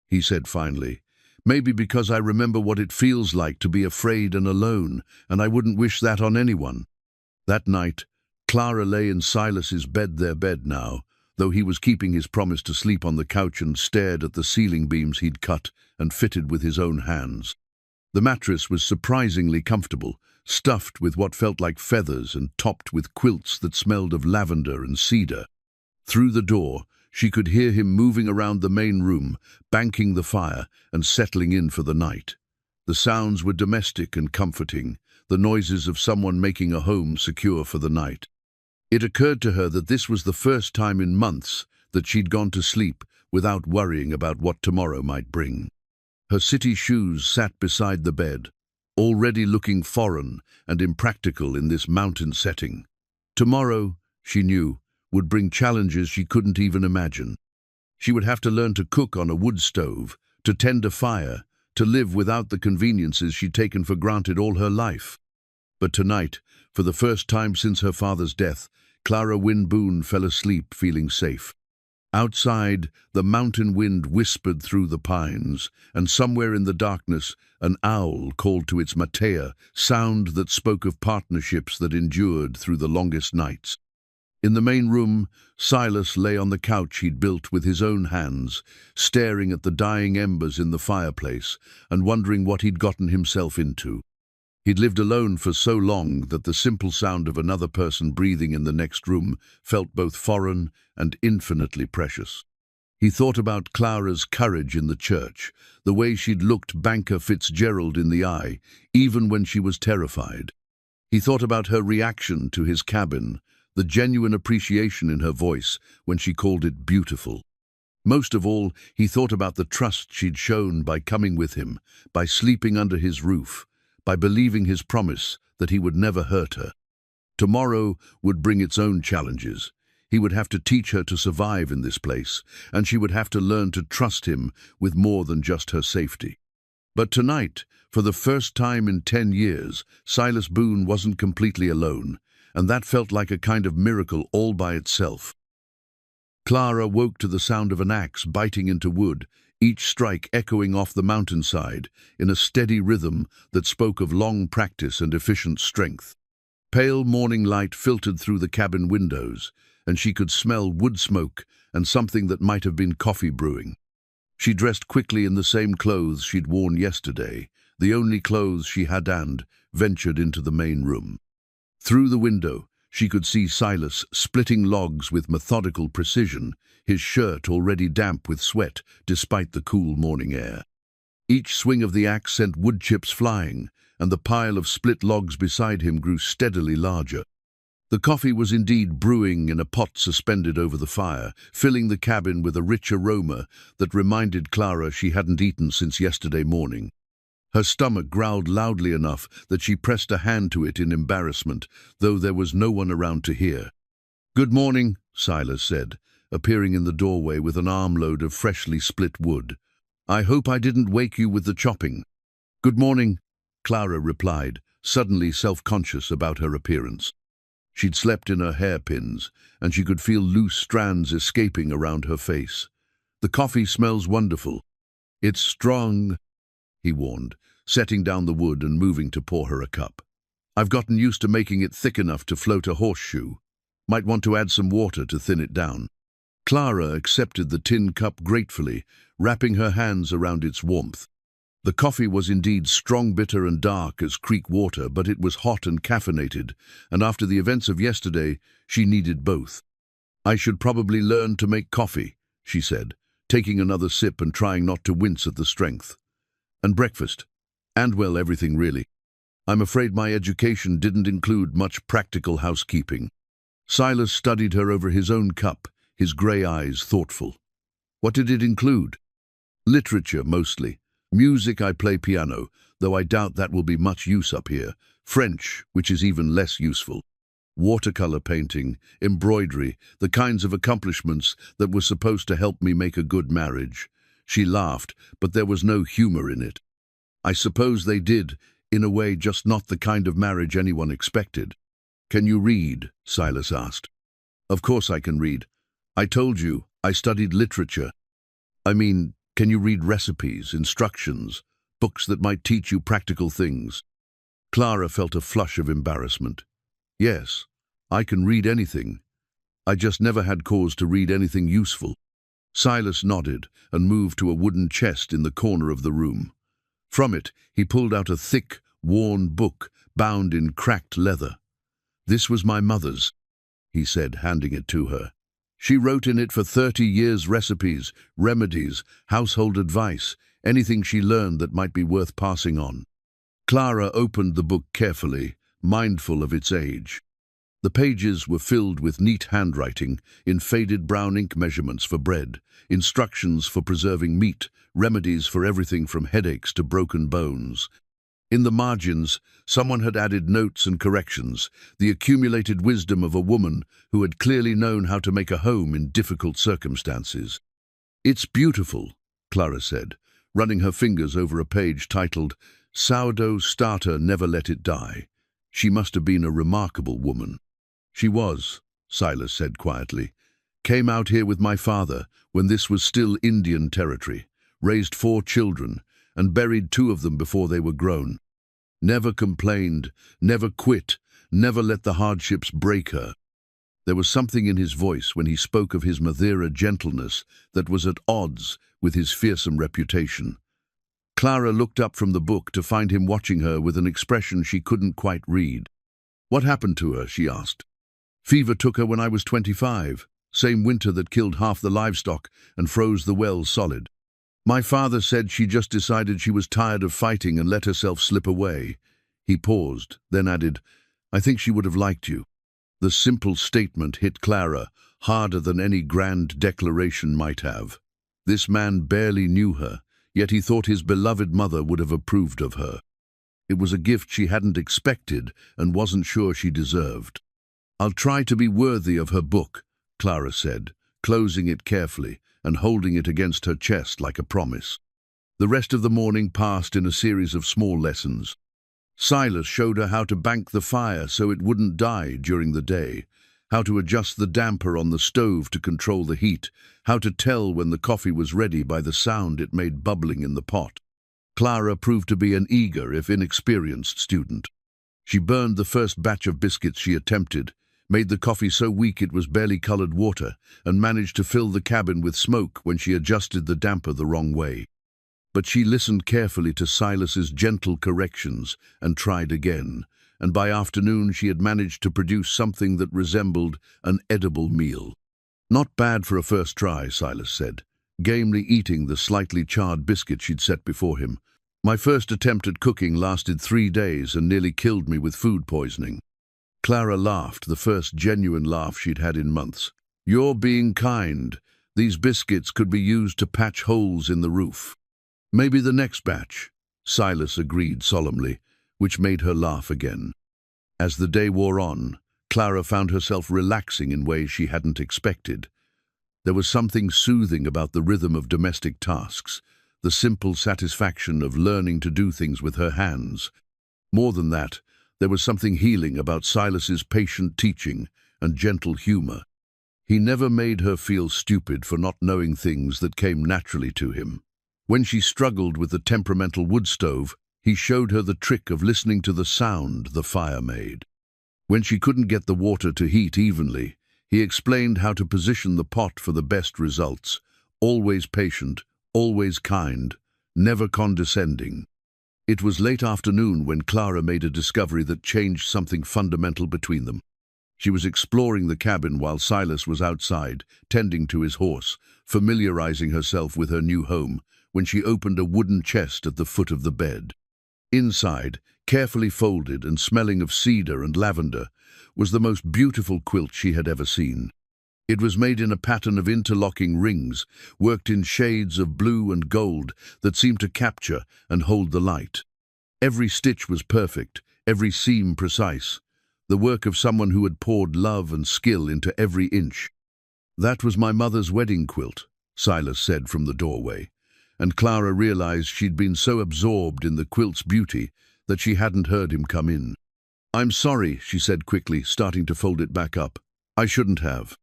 he said finally. "Maybe because I remember what it feels like to be afraid and alone, and I wouldn't wish that on anyone." That night, Clara lay in Silas's bed, their bed now, though he was keeping his promise to sleep on the couch, and stared at the ceiling beams he'd cut and fitted with his own hands. The mattress was surprisingly comfortable, stuffed with what felt like feathers and topped with quilts that smelled of lavender and cedar. Through the door, she could hear him moving around the main room, banking the fire and settling in for the night. The sounds were domestic and comforting, the noises of someone making a home secure for the night. It occurred to her that this was the first time in months that she'd gone to sleep without worrying about what tomorrow might bring. Her city shoes sat beside the bed, already looking foreign and impractical in this mountain setting. Tomorrow, she knew, would bring challenges she couldn't even imagine. She would have to learn to cook on a wood stove, to tend a fire, to live without the conveniences she'd taken for granted all her life. But tonight, for the first time since her father's death, Clara Wynne Boone fell asleep feeling safe. Outside, the mountain wind whispered through the pines, and somewhere in the darkness, an owl called to its matea, sound that spoke of partnerships that endured through the longest nights. In the main room, Silas lay on the couch he'd built with his own hands, staring at the dying embers in the fireplace and wondering what he'd gotten himself into. He'd lived alone for so long that the simple sound of another person breathing in the next room felt both foreign and infinitely precious. He thought about Clara's courage in the church, the way she'd looked Banker Fitzgerald in the eye, even when she was terrified. He thought about her reaction to his cabin, the genuine appreciation in her voice when she called it beautiful. Most of all, he thought about the trust she'd shown by coming with him, by sleeping under his roof, by believing his promise that he would never hurt her. Tomorrow would bring its own challenges. He would have to teach her to survive in this place, and she would have to learn to trust him with more than just her safety. But tonight, for the first time in 10 years, Silas Boone wasn't completely alone, and that felt like a kind of miracle all by itself. Clara woke to the sound of an axe biting into wood, each strike echoing off the mountainside in a steady rhythm that spoke of long practice and efficient strength. Pale morning light filtered through the cabin windows, and she could smell wood smoke and something that might have been coffee brewing. She dressed quickly in the same clothes she'd worn yesterday, the only clothes she had, and ventured into the main room. Through the window, she could see Silas splitting logs with methodical precision, his shirt already damp with sweat despite the cool morning air. Each swing of the axe sent wood chips flying, and the pile of split logs beside him grew steadily larger. The coffee was indeed brewing in a pot suspended over the fire, filling the cabin with a rich aroma that reminded Clara she hadn't eaten since yesterday morning. Her stomach growled loudly enough that she pressed a hand to it in embarrassment, though there was no one around to hear. "Good morning," Silas said, appearing in the doorway with an armload of freshly split wood. "I hope I didn't wake you with the chopping." "Good morning," Clara replied, suddenly self-conscious about her appearance. She'd slept in her hairpins, and she could feel loose strands escaping around her face. "The coffee smells wonderful." "It's strong," he warned, setting down the wood and moving to pour her a cup. "I've gotten used to making it thick enough to float a horseshoe. Might want to add some water to thin it down." Clara accepted the tin cup gratefully, wrapping her hands around its warmth. The coffee was indeed strong, bitter and dark as creek water, but it was hot and caffeinated, and after the events of yesterday, she needed both. "I should probably learn to make coffee," she said, taking another sip and trying not to wince at the strength. and breakfast. And, well, everything really. I'm afraid my education didn't include much practical housekeeping. Silas studied her over his own cup, his grey eyes thoughtful. What did it include? Literature, mostly. Music, I play piano, though I doubt that will be much use up here. French, which is even less useful. Watercolor painting, embroidery, the kinds of accomplishments that were supposed to help me make a good marriage. She laughed, but there was no humor in it. I suppose they did, in a way, just not the kind of marriage anyone expected. Can you read? Silas asked. Of course I can read. I told you, I studied literature. I mean, can you read recipes, instructions, books that might teach you practical things? Clara felt a flush of embarrassment. Yes, I can read anything. I just never had cause to read anything useful. Silas nodded and moved to a wooden chest in the corner of the room. From it, he pulled out a thick, worn book bound in cracked leather. This was my mother's, he said, handing it to her. She wrote in it for 30 years recipes, remedies, household advice, anything she learned that might be worth passing on. Clara opened the book carefully, mindful of its age. The pages were filled with neat handwriting in faded brown ink measurements for bread, instructions for preserving meat, remedies for everything from headaches to broken bones. In the margins, someone had added notes and corrections, the accumulated wisdom of a woman who had clearly known how to make a home in difficult circumstances. It's beautiful, Clara said, running her fingers over a page titled, Sourdough Starter Never Let It Die. She must have been a remarkable woman. She was, Silas said quietly. Came out here with my father when this was still Indian territory, raised 4 children, and buried 2 of them before they were grown. Never complained, never quit, never let the hardships break her. There was something in his voice when he spoke of his Madeira gentleness that was at odds with his fearsome reputation. Clara looked up from the book to find him watching her with an expression she couldn't quite read. What happened to her? She asked. Fever took her when I was 25, same winter that killed half the livestock and froze the wells solid. My father said she just decided she was tired of fighting and let herself slip away. He paused, then added, I think she would have liked you. The simple statement hit Clara harder than any grand declaration might have. This man barely knew her, yet he thought his beloved mother would have approved of her. It was a gift she hadn't expected and wasn't sure she deserved. I'll try to be worthy of her book, Clara said, closing it carefully and holding it against her chest like a promise. The rest of the morning passed in a series of small lessons. Silas showed her how to bank the fire so it wouldn't die during the day, how to adjust the damper on the stove to control the heat, how to tell when the coffee was ready by the sound it made bubbling in the pot. Clara proved to be an eager, if inexperienced, student. She burned the first batch of biscuits she attempted, made the coffee so weak it was barely colored water, and managed to fill the cabin with smoke when she adjusted the damper the wrong way. But she listened carefully to Silas's gentle corrections and tried again, and by afternoon she had managed to produce something that resembled an edible meal. Not bad for a first try, Silas said, gamely eating the slightly charred biscuit she'd set before him. My first attempt at cooking lasted 3 days and nearly killed me with food poisoning. Clara laughed, the first genuine laugh she'd had in months. You're being kind. These biscuits could be used to patch holes in the roof. Maybe the next batch, Silas agreed solemnly, which made her laugh again. As the day wore on, Clara found herself relaxing in ways she hadn't expected. There was something soothing about the rhythm of domestic tasks, the simple satisfaction of learning to do things with her hands. More than that, there was something healing about Silas's patient teaching and gentle humor. He never made her feel stupid for not knowing things that came naturally to him. When she struggled with the temperamental wood stove, he showed her the trick of listening to the sound the fire made. When she couldn't get the water to heat evenly, he explained how to position the pot for the best results, always patient, always kind, never condescending. It was late afternoon when Clara made a discovery that changed something fundamental between them. She was exploring the cabin while Silas was outside, tending to his horse, familiarizing herself with her new home, when she opened a wooden chest at the foot of the bed. Inside, carefully folded and smelling of cedar and lavender, was the most beautiful quilt she had ever seen. It was made in a pattern of interlocking rings, worked in shades of blue and gold that seemed to capture and hold the light. Every stitch was perfect, every seam precise, the work of someone who had poured love and skill into every inch. "That was my mother's wedding quilt," Silas said from the doorway, and Clara realized she'd been so absorbed in the quilt's beauty that she hadn't heard him come in. "I'm sorry," she said quickly, starting to fold it back up. "I shouldn't have."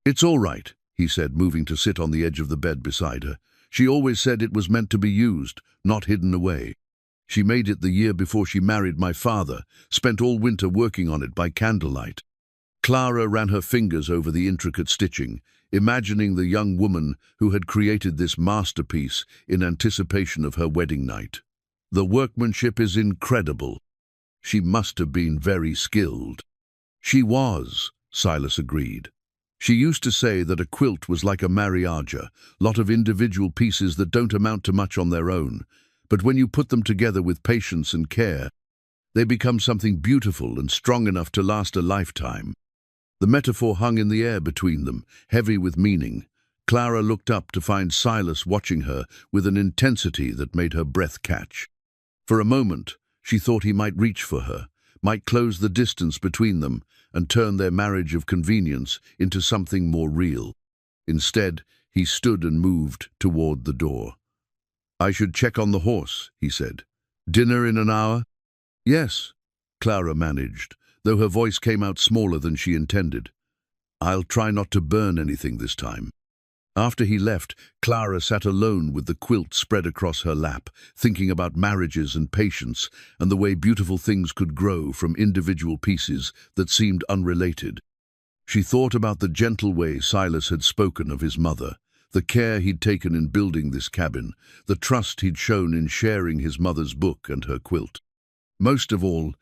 "It's all right," he said, moving to sit on the edge of the bed beside her. "She always said it was meant to be used, not hidden away. She made it the year before she married my father, spent all winter working on it by candlelight." Clara ran her fingers over the intricate stitching, imagining the young woman who had created this masterpiece in anticipation of her wedding night. "The workmanship is incredible. She must have been very skilled." "She was," Silas agreed. "She used to say that a quilt was like a mariager, lot of individual pieces that don't amount to much on their own, but when you put them together with patience and care, they become something beautiful and strong enough to last a lifetime." The metaphor hung in the air between them, heavy with meaning. Clara looked up to find Silas watching her with an intensity that made her breath catch. For a moment, she thought he might reach for her, might close the distance between them and turn their marriage of convenience into something more real. Instead, he stood and moved toward the door. "I should check on the horse," he said. "Dinner in an hour?" "Yes," Clara managed, though her voice came out smaller than she intended. "I'll try not to burn anything this time." After he left, Clara sat alone with the quilt spread across her lap, thinking about marriages and patience and the way beautiful things could grow from individual pieces that seemed unrelated. She thought about the gentle way Silas had spoken of his mother, the care he'd taken in building this cabin, the trust he'd shown in sharing his mother's book and her quilt. Most of all,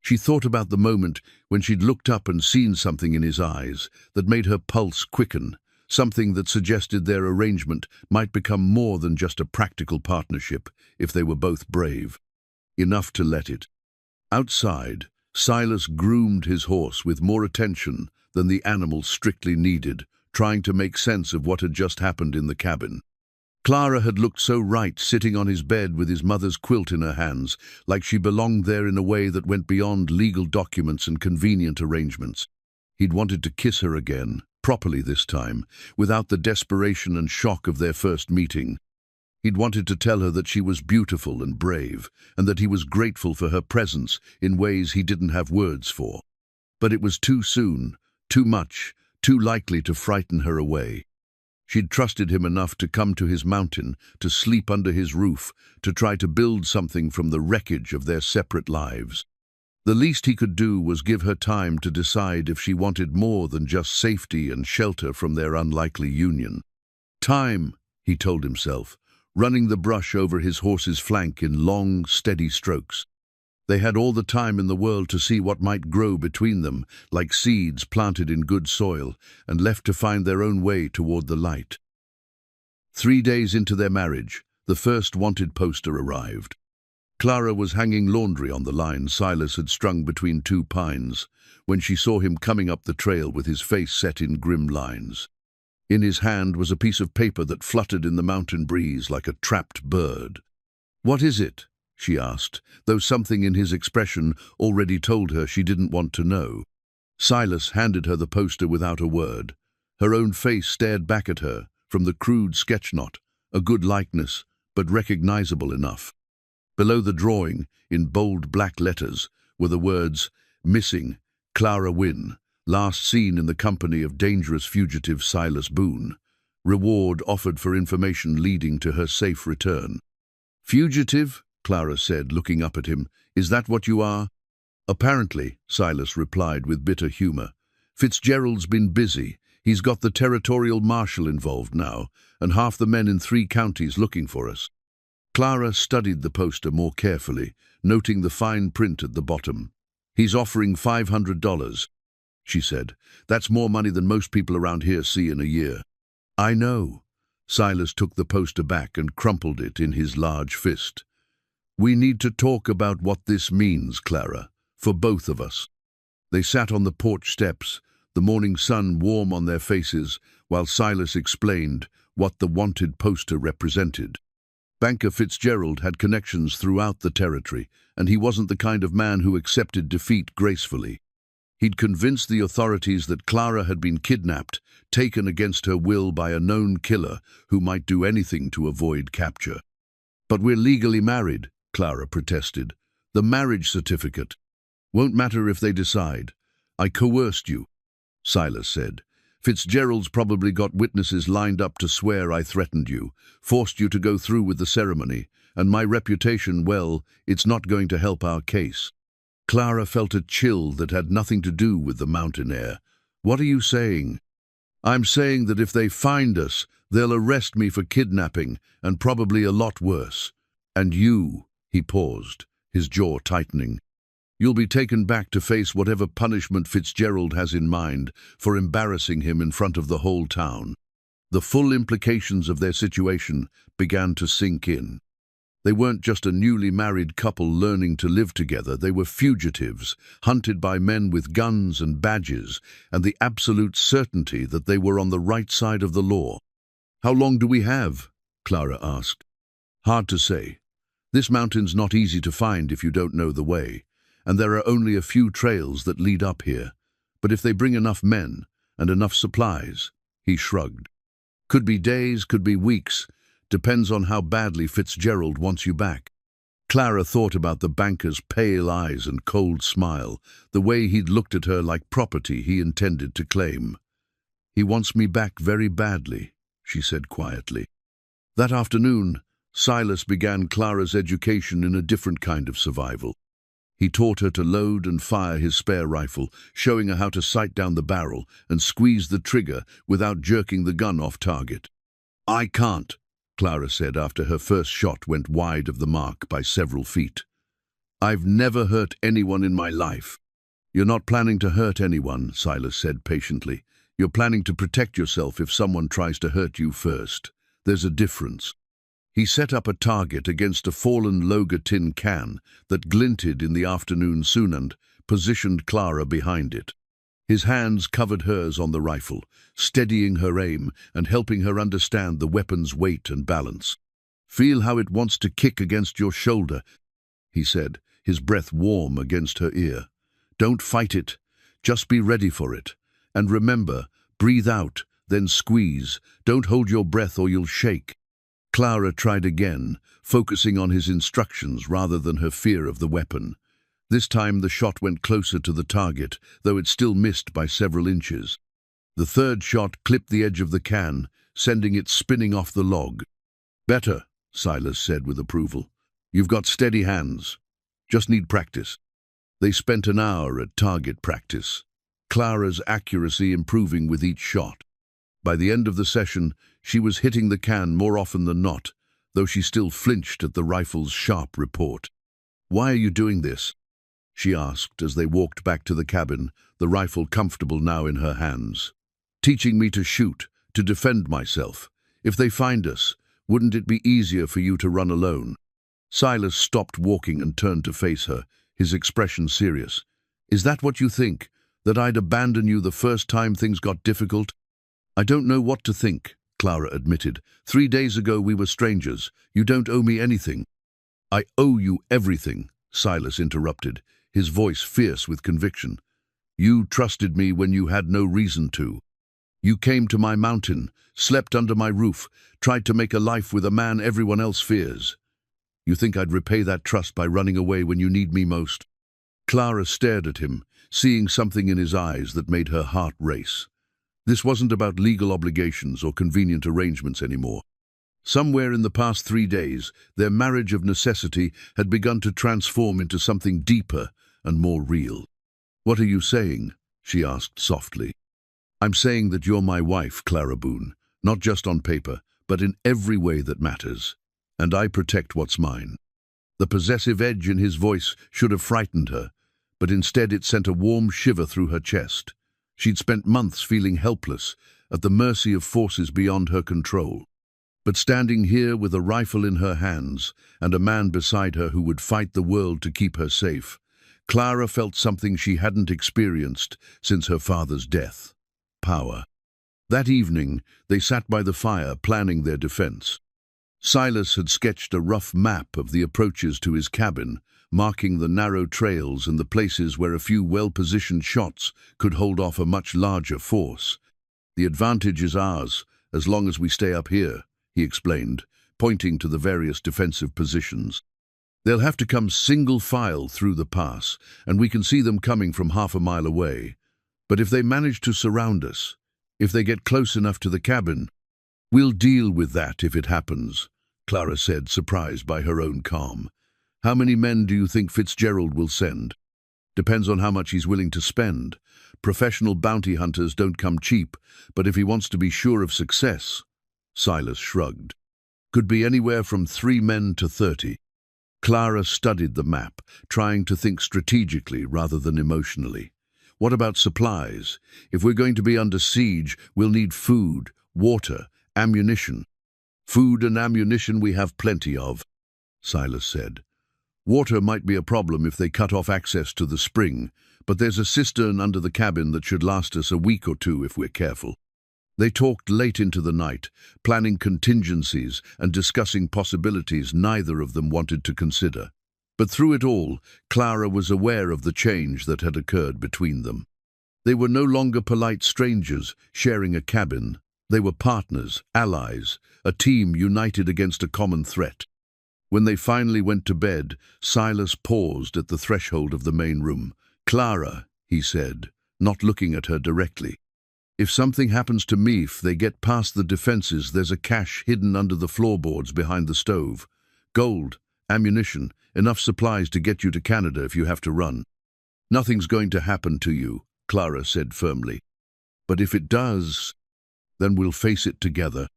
she thought about the moment when she'd looked up and seen something in his eyes that made her pulse quicken, something that suggested their arrangement might become more than just a practical partnership if they were both brave enough to let it. Outside, Silas groomed his horse with more attention than the animal strictly needed, trying to make sense of what had just happened in the cabin. Clara had looked so right sitting on his bed with his mother's quilt in her hands, like she belonged there in a way that went beyond legal documents and convenient arrangements. He'd wanted to kiss her again, properly this time, without the desperation and shock of their first meeting. He'd wanted to tell her that she was beautiful and brave, and that he was grateful for her presence in ways he didn't have words for. But it was too soon, too much, too likely to frighten her away. She'd trusted him enough to come to his mountain, to sleep under his roof, to try to build something from the wreckage of their separate lives. The least he could do was give her time to decide if she wanted more than just safety and shelter from their unlikely union. Time, he told himself, running the brush over his horse's flank in long, steady strokes. They had all the time in the world to see what might grow between them, like seeds planted in good soil and left to find their own way toward the light. 3 days into their marriage, the first wanted poster arrived. Clara was hanging laundry on the line Silas had strung between 2 pines when she saw him coming up the trail with his face set in grim lines. In his hand was a piece of paper that fluttered in the mountain breeze like a trapped bird. "What is it?" she asked, though something in his expression already told her she didn't want to know. Silas handed her the poster without a word. Her own face stared back at her from the crude sketch knot, a good likeness, but recognizable enough. Below the drawing, in bold black letters, were the words, "Missing, Clara Wynne, last seen in the company of dangerous fugitive Silas Boone. Reward offered for information leading to her safe return." "Fugitive?" Clara said, looking up at him. "Is that what you are?" "Apparently," Silas replied with bitter humor. "Fitzgerald's been busy. He's got the territorial marshal involved now, and half the men in 3 counties looking for us." Clara studied the poster more carefully, noting the fine print at the bottom. "He's offering $500, she said. "That's more money than most people around here see in a year." "I know," Silas took the poster back and crumpled it in his large fist. "We need to talk about what this means, Clara, for both of us." They sat on the porch steps, the morning sun warm on their faces, while Silas explained what the wanted poster represented. Banker Fitzgerald had connections throughout the territory, and he wasn't the kind of man who accepted defeat gracefully. He'd convinced the authorities that Clara had been kidnapped, taken against her will by a known killer who might do anything to avoid capture. "But we're legally married," Clara protested. "The marriage certificate won't matter if they decide. I coerced you," Silas said. "Fitzgerald's probably got witnesses lined up to swear I threatened you, forced you to go through with the ceremony, and my reputation, well, it's not going to help our case." Clara felt a chill that had nothing to do with the mountain air. "What are you saying?" "I'm saying that if they find us, they'll arrest me for kidnapping, and probably a lot worse. And you," he paused, his jaw tightening, "you'll be taken back to face whatever punishment Fitzgerald has in mind for embarrassing him in front of the whole town." The full implications of their situation began to sink in. They weren't just a newly married couple learning to live together. They were fugitives, hunted by men with guns and badges, and the absolute certainty that they were on the right side of the law. "How long do we have?" Clara asked. "Hard to say. This mountain's not easy to find if you don't know the way, and there are only a few trails that lead up here. But if they bring enough men and enough supplies," he shrugged. "Could be days, could be weeks. Depends on how badly Fitzgerald wants you back." Clara thought about the banker's pale eyes and cold smile, the way he'd looked at her like property he intended to claim. "He wants me back very badly," she said quietly. That afternoon, Silas began Clara's education in a different kind of survival. He taught her to load and fire his spare rifle, showing her how to sight down the barrel and squeeze the trigger without jerking the gun off target. "I can't," Clara said after her first shot went wide of the mark by several feet. "I've never hurt anyone in my life." "You're not planning to hurt anyone," Silas said patiently. "You're planning to protect yourself if someone tries to hurt you first. There's a difference." He set up a target against a fallen Loga tin can that glinted in the afternoon sun and positioned Clara behind it. His hands covered hers on the rifle, steadying her aim and helping her understand the weapon's weight and balance. "Feel how it wants to kick against your shoulder," he said, his breath warm against her ear. "Don't fight it. Just be ready for it. And remember, breathe out, then squeeze. Don't hold your breath or you'll shake." Clara tried again, focusing on his instructions rather than her fear of the weapon. This time the shot went closer to the target, though it still missed by several inches. The third shot clipped the edge of the can, sending it spinning off the log. "Better," Silas said with approval. "You've got steady hands. Just need practice." They spent an hour at target practice, Clara's accuracy improving with each shot. By the end of the session, she was hitting the can more often than not, though she still flinched at the rifle's sharp report. "Why are you doing this?" she asked as they walked back to the cabin, the rifle comfortable now in her hands. "Teaching me to shoot, to defend myself. If they find us, wouldn't it be easier for you to run alone?" Silas stopped walking and turned to face her, his expression serious. "Is that what you think? That I'd abandon you the first time things got difficult?" "I don't know what to think," Clara admitted. 3 days ago we were strangers. You don't owe me anything." "I owe you everything," Silas interrupted, his voice fierce with conviction. "You trusted me when you had no reason to. You came to my mountain, slept under my roof, tried to make a life with a man everyone else fears. You think I'd repay that trust by running away when you need me most?" Clara stared at him, seeing something in his eyes that made her heart race. This wasn't about legal obligations or convenient arrangements anymore. Somewhere in the past 3 days, their marriage of necessity had begun to transform into something deeper and more real. "What are you saying?" she asked softly. "I'm saying that you're my wife, Clara Boone, not just on paper, but in every way that matters. And I protect what's mine." The possessive edge in his voice should have frightened her, but instead it sent a warm shiver through her chest. She'd spent months feeling helpless, at the mercy of forces beyond her control. But standing here with a rifle in her hands and a man beside her who would fight the world to keep her safe, Clara felt something she hadn't experienced since her father's death: power. That evening, they sat by the fire planning their defense. Silas had sketched a rough map of the approaches to his cabin, marking the narrow trails and the places where a few well-positioned shots could hold off a much larger force. "The advantage is ours, as long as we stay up here," he explained, pointing to the various defensive positions. "They'll have to come single file through the pass, and we can see them coming from half a mile away. But if they manage to surround us, if they get close enough to the cabin, we'll deal with that if it happens," Clara said, surprised by her own calm. "How many men do you think Fitzgerald will send?" "Depends on how much he's willing to spend. Professional bounty hunters don't come cheap, but if he wants to be sure of success—" Silas shrugged. "Could be anywhere from 3 men to 30. Clara studied the map, trying to think strategically rather than emotionally. "What about supplies? If we're going to be under siege, we'll need food, water, ammunition." "Food and ammunition we have plenty of," Silas said. "Water might be a problem if they cut off access to the spring, but there's a cistern under the cabin that should last us a week or 2 if we're careful." They talked late into the night, planning contingencies and discussing possibilities neither of them wanted to consider. But through it all, Clara was aware of the change that had occurred between them. They were no longer polite strangers sharing a cabin. They were partners, allies, a team united against a common threat. When they finally went to bed, Silas paused at the threshold of the main room. "Clara," he said, not looking at her directly, "if something happens to me, if they get past the defenses, there's a cache hidden under the floorboards behind the stove. Gold, ammunition, enough supplies to get you to Canada if you have to run." "Nothing's going to happen to you," Clara said firmly. "But if it does, then we'll face it together."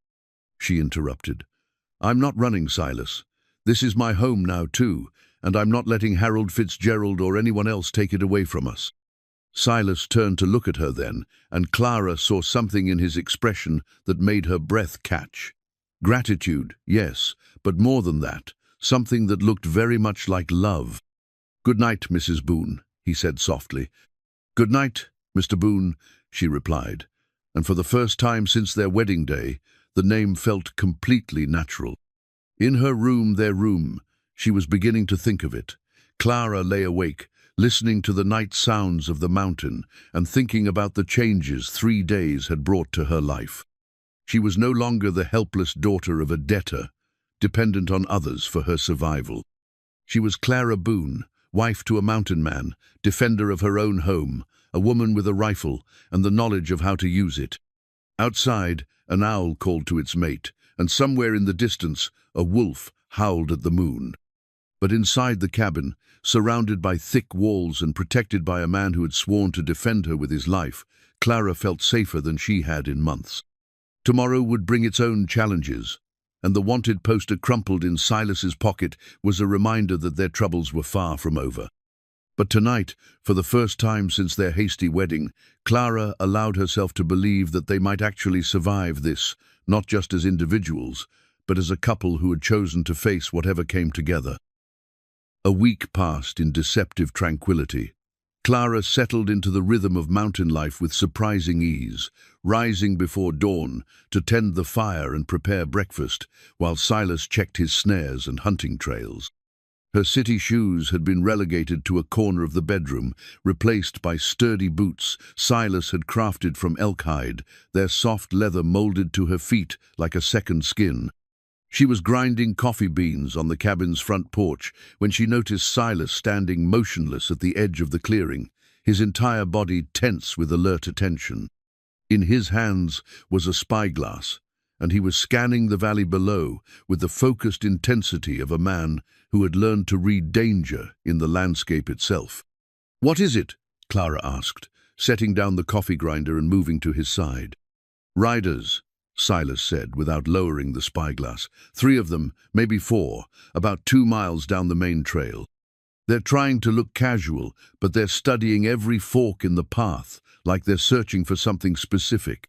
She interrupted. "I'm not running, Silas. This is my home now too, and I'm not letting Harold Fitzgerald or anyone else take it away from us." Silas turned to look at her then, and Clara saw something in his expression that made her breath catch. Gratitude, yes, but more than that, something that looked very much like love. "Good night, Mrs. Boone," he said softly. "Good night, Mr. Boone," she replied, and for the first time since their wedding day, the name felt completely natural. In her room, their room, she was beginning to think of it. Clara lay awake, listening to the night sounds of the mountain and thinking about the changes 3 days had brought to her life. She was no longer the helpless daughter of a debtor, dependent on others for her survival. She was Clara Boone, wife to a mountain man, defender of her own home, a woman with a rifle and the knowledge of how to use it. Outside, an owl called to its mate, and somewhere in the distance, a wolf howled at the moon. But inside the cabin, surrounded by thick walls and protected by a man who had sworn to defend her with his life, Clara felt safer than she had in months. Tomorrow would bring its own challenges, and the wanted poster crumpled in Silas's pocket was a reminder that their troubles were far from over. But tonight, for the first time since their hasty wedding, Clara allowed herself to believe that they might actually survive this, not just as individuals, but as a couple who had chosen to face whatever came together. A week passed in deceptive tranquility. Clara settled into the rhythm of mountain life with surprising ease, rising before dawn to tend the fire and prepare breakfast, while Silas checked his snares and hunting trails. Her city shoes had been relegated to a corner of the bedroom, replaced by sturdy boots Silas had crafted from elk hide, their soft leather molded to her feet like a second skin. She was grinding coffee beans on the cabin's front porch when she noticed Silas standing motionless at the edge of the clearing, his entire body tense with alert attention. In his hands was a spyglass, and he was scanning the valley below with the focused intensity of a man who had learned to read danger in the landscape itself. "What is it?" Clara asked, setting down the coffee grinder and moving to his side. "Riders," Silas said, without lowering the spyglass. "3 of them, maybe 4, about 2 miles down the main trail. They're trying to look casual, but they're studying every fork in the path, like they're searching for something specific."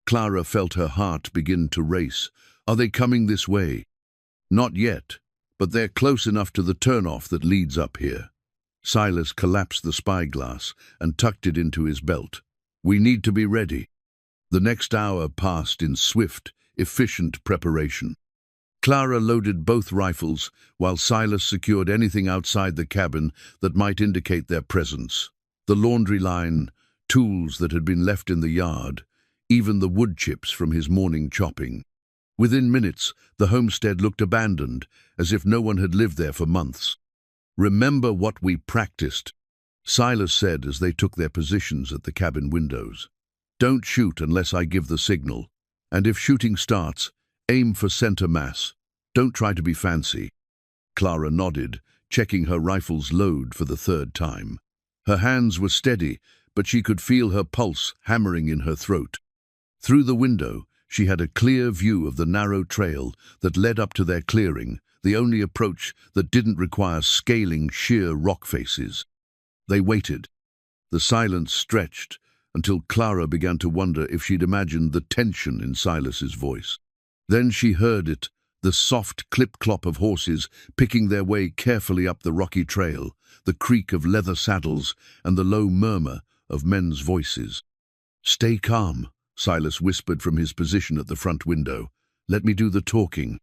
Clara felt her heart begin to race, Are they coming this way? Not yet, but they're close enough to the turnoff that leads up here. Silas collapsed the spyglass and tucked it into his belt. We need to be ready. The next hour passed in swift, efficient preparation. Clara loaded both rifles, while Silas secured anything outside the cabin that might indicate their presence. The laundry line, tools that had been left in the yard, even the wood chips from his morning chopping. Within minutes, the homestead looked abandoned, as if no one had lived there for months. "Remember what we practiced," Silas said as they took their positions at the cabin windows. "Don't shoot unless I give the signal. And if shooting starts, aim for center mass. Don't try to be fancy." Clara nodded, checking her rifle's load for the third time. Her hands were steady, but she could feel her pulse hammering in her throat. Through the window, she had a clear view of the narrow trail that led up to their clearing, the only approach that didn't require scaling sheer rock faces. They waited. The silence stretched until Clara began to wonder if she'd imagined the tension in Silas's voice. Then she heard it, the soft clip-clop of horses picking their way carefully up the rocky trail, the creak of leather saddles, and the low murmur of men's voices. "Stay calm," Silas whispered from his position at the front window. "Let me do the talking."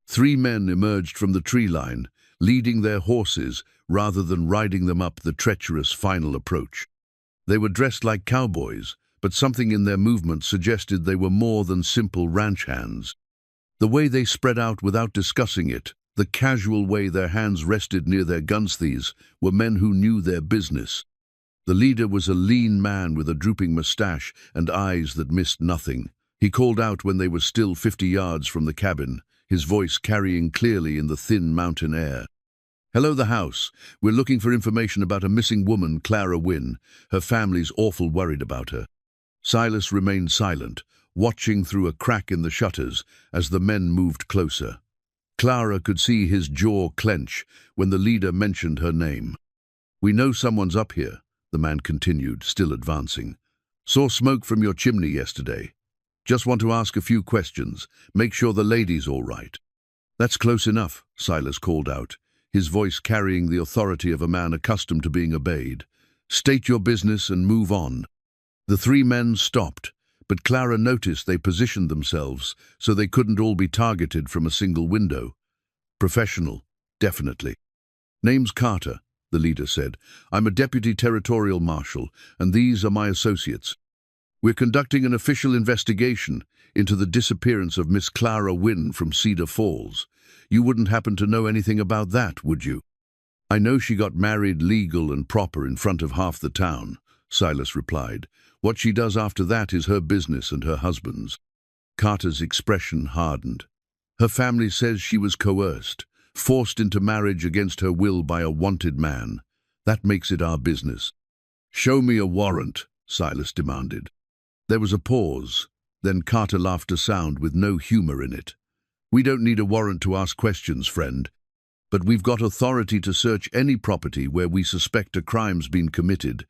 3 men emerged from the tree line, leading their horses rather than riding them up the treacherous final approach. They were dressed like cowboys, but something in their movements suggested they were more than simple ranch hands. The way they spread out without discussing it, the casual way their hands rested near their gunsheaths, were men who knew their business. The leader was a lean man with a drooping mustache and eyes that missed nothing. He called out when they were still 50 yards from the cabin, his voice carrying clearly in the thin mountain air. "Hello, the house. We're looking for information about a missing woman, Clara Wynne. Her family's awful worried about her." Silas remained silent, watching through a crack in the shutters as the men moved closer. Clara could see his jaw clench when the leader mentioned her name. "We know someone's up here," the man continued, still advancing. "Saw smoke from your chimney yesterday. Just want to ask a few questions. Make sure the lady's all right." "That's close enough," Silas called out, his voice carrying the authority of a man accustomed to being obeyed. "State your business and move on." The 3 men stopped, but Clara noticed they positioned themselves so they couldn't all be targeted from a single window. "Professional, definitely." "Name's Carter," the leader said. "I'm a deputy territorial marshal, and these are my associates. We're conducting an official investigation into the disappearance of Miss Clara Wynne from Cedar Falls. You wouldn't happen to know anything about that, would you?" "I know she got married legal and proper in front of half the town," Silas replied. "What she does after that is her business and her husband's." Carter's expression hardened. "Her family says she was coerced, forced into marriage against her will by a wanted man. That makes it our business." "Show me a warrant," Silas demanded. There was a pause. Then Carter laughed a sound with no humor in it. "We don't need a warrant to ask questions, friend. But we've got authority to search any property where we suspect a crime's been committed."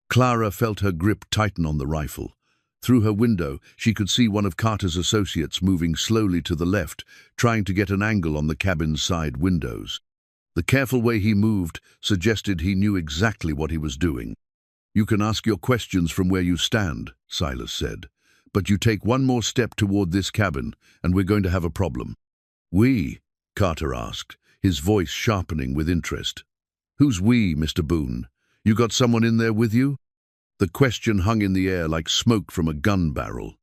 Clara felt her grip tighten on the rifle. Through her window, she could see one of Carter's associates moving slowly to the left, trying to get an angle on the cabin's side windows. The careful way he moved suggested he knew exactly what he was doing. "You can ask your questions from where you stand," Silas said. "But you take one more step toward this cabin, and we're going to have a problem." "We?" Carter asked, his voice sharpening with interest. "Who's we, Mr. Boone? You got someone in there with you?" The question hung in the air like smoke from a gun barrel.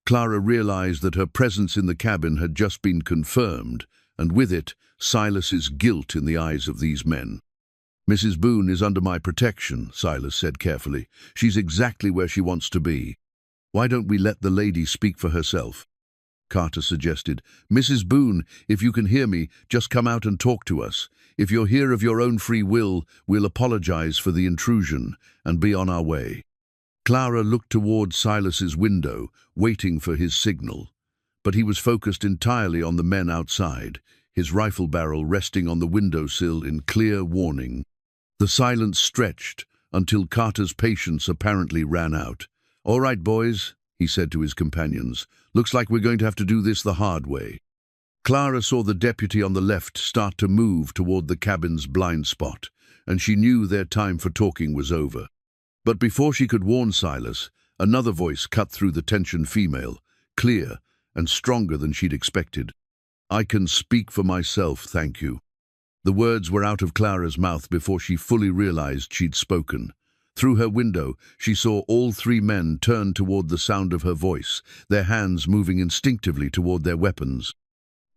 Clara realized that her presence in the cabin had just been confirmed, and with it, Silas's guilt in the eyes of these men. "Mrs. Boone is under my protection," Silas said carefully. "She's exactly where she wants to be. Why don't we let the lady speak for herself?" Carter suggested. "Mrs. Boone, if you can hear me, just come out and talk to us. If you're here of your own free will, we'll apologize for the intrusion and be on our way." Clara looked toward Silas's window, waiting for his signal. But he was focused entirely on the men outside, his rifle barrel resting on the windowsill in clear warning. The silence stretched until Carter's patience apparently ran out. "All right, boys," he said to his companions. "Looks like we're going to have to do this the hard way." Clara saw the deputy on the left start to move toward the cabin's blind spot, and she knew their time for talking was over. But before she could warn Silas, another voice cut through the tension female, clear and stronger than she'd expected. "I can speak for myself, thank you." The words were out of Clara's mouth before she fully realized she'd spoken. Through her window, she saw all three men turn toward the sound of her voice, their hands moving instinctively toward their weapons.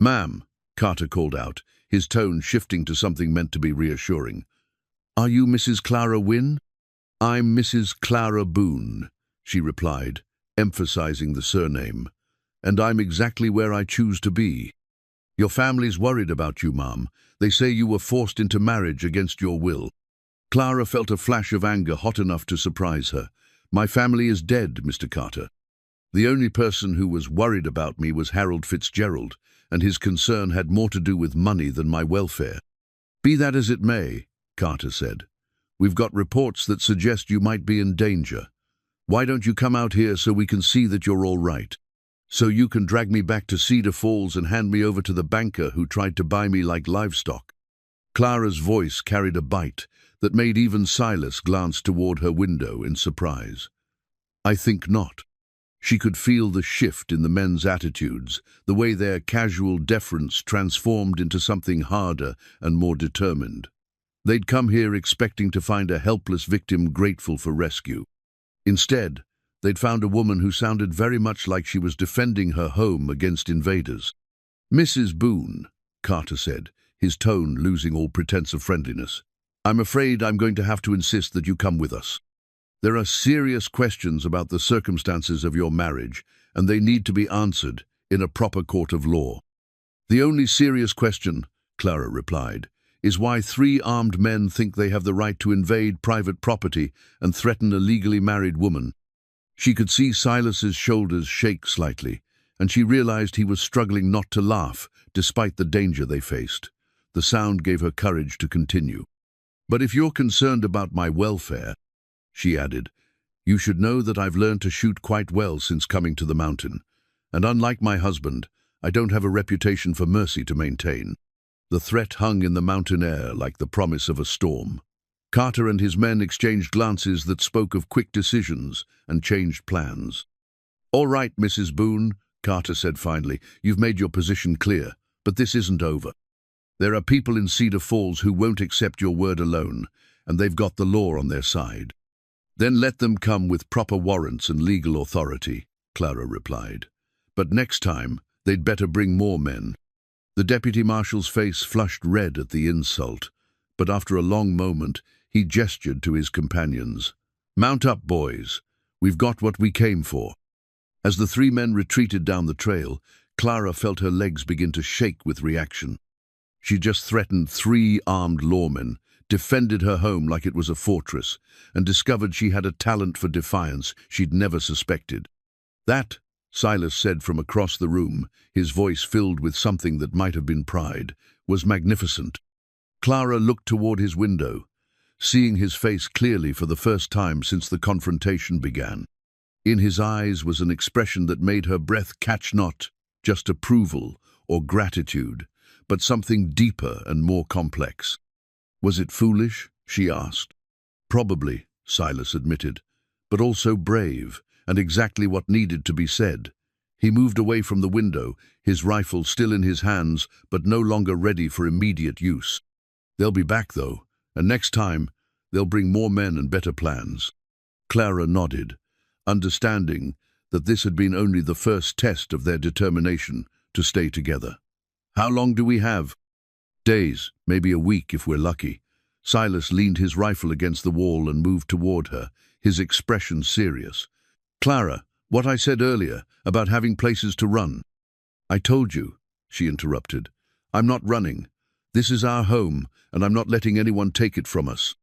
"Ma'am," Carter called out, his tone shifting to something meant to be reassuring. "Are you Mrs. Clara Wynne?" "I'm Mrs. Clara Boone," she replied, emphasizing the surname. "And I'm exactly where I choose to be. Your family's worried about you, ma'am. They say you were forced into marriage against your will." Clara felt a flash of anger hot enough to surprise her. "My family is dead, Mr. Carter. The only person who was worried about me was Harold Fitzgerald, and his concern had more to do with money than my welfare." "Be that as it may," Carter said, "we've got reports that suggest you might be in danger. Why don't you come out here so we can see that you're all right? So you can drag me back to Cedar Falls and hand me over to the banker who tried to buy me like livestock." Clara's voice carried a bite that made even Silas glance toward her window in surprise. "I think not." She could feel the shift in the men's attitudes, the way their casual deference transformed into something harder and more determined. They'd come here expecting to find a helpless victim grateful for rescue. Instead, they'd found a woman who sounded very much like she was defending her home against invaders. "Mrs. Boone," Carter said, his tone losing all pretense of friendliness, "I'm afraid I'm going to have to insist that you come with us. There are serious questions about the circumstances of your marriage, and they need to be answered in a proper court of law." "The only serious question," Clara replied, "is why three armed men think they have the right to invade private property and threaten a legally married woman." She could see Silas's shoulders shake slightly, and she realized he was struggling not to laugh, despite the danger they faced. The sound gave her courage to continue. "But if you're concerned about my welfare," she added, "you should know that I've learned to shoot quite well since coming to the mountain, and unlike my husband, I don't have a reputation for mercy to maintain." The threat hung in the mountain air like the promise of a storm. Carter and his men exchanged glances that spoke of quick decisions and changed plans. "All right, Mrs. Boone," Carter said finally, "you've made your position clear, but this isn't over. There are people in Cedar Falls who won't accept your word alone, and they've got the law on their side." "Then let them come with proper warrants and legal authority," Clara replied. "But next time, they'd better bring more men." The deputy marshal's face flushed red at the insult, but after a long moment, he gestured to his companions. "Mount up, boys. We've got what we came for." As the three men retreated down the trail, Clara felt her legs begin to shake with reaction. She just threatened three armed lawmen, defended her home like it was a fortress, and discovered she had a talent for defiance she'd never suspected. "That," Silas said from across the room, his voice filled with something that might have been pride, "was magnificent." Clara looked toward his window, seeing his face clearly for the first time since the confrontation began. In his eyes was an expression that made her breath catch, not just approval or gratitude, but something deeper and more complex. "Was it foolish?" she asked. "Probably," Silas admitted, "but also brave, and exactly what needed to be said." He moved away from the window, his rifle still in his hands, but no longer ready for immediate use. "They'll be back, though, and next time, they'll bring more men and better plans." Clara nodded, understanding that this had been only the first test of their determination to stay together. "How long do we have?" "Days, maybe a week if we're lucky." Silas leaned his rifle against the wall and moved toward her, his expression serious. "Clara, what I said earlier about having places to run." "I told you," she interrupted. "I'm not running. This is our home, and I'm not letting anyone take it from us."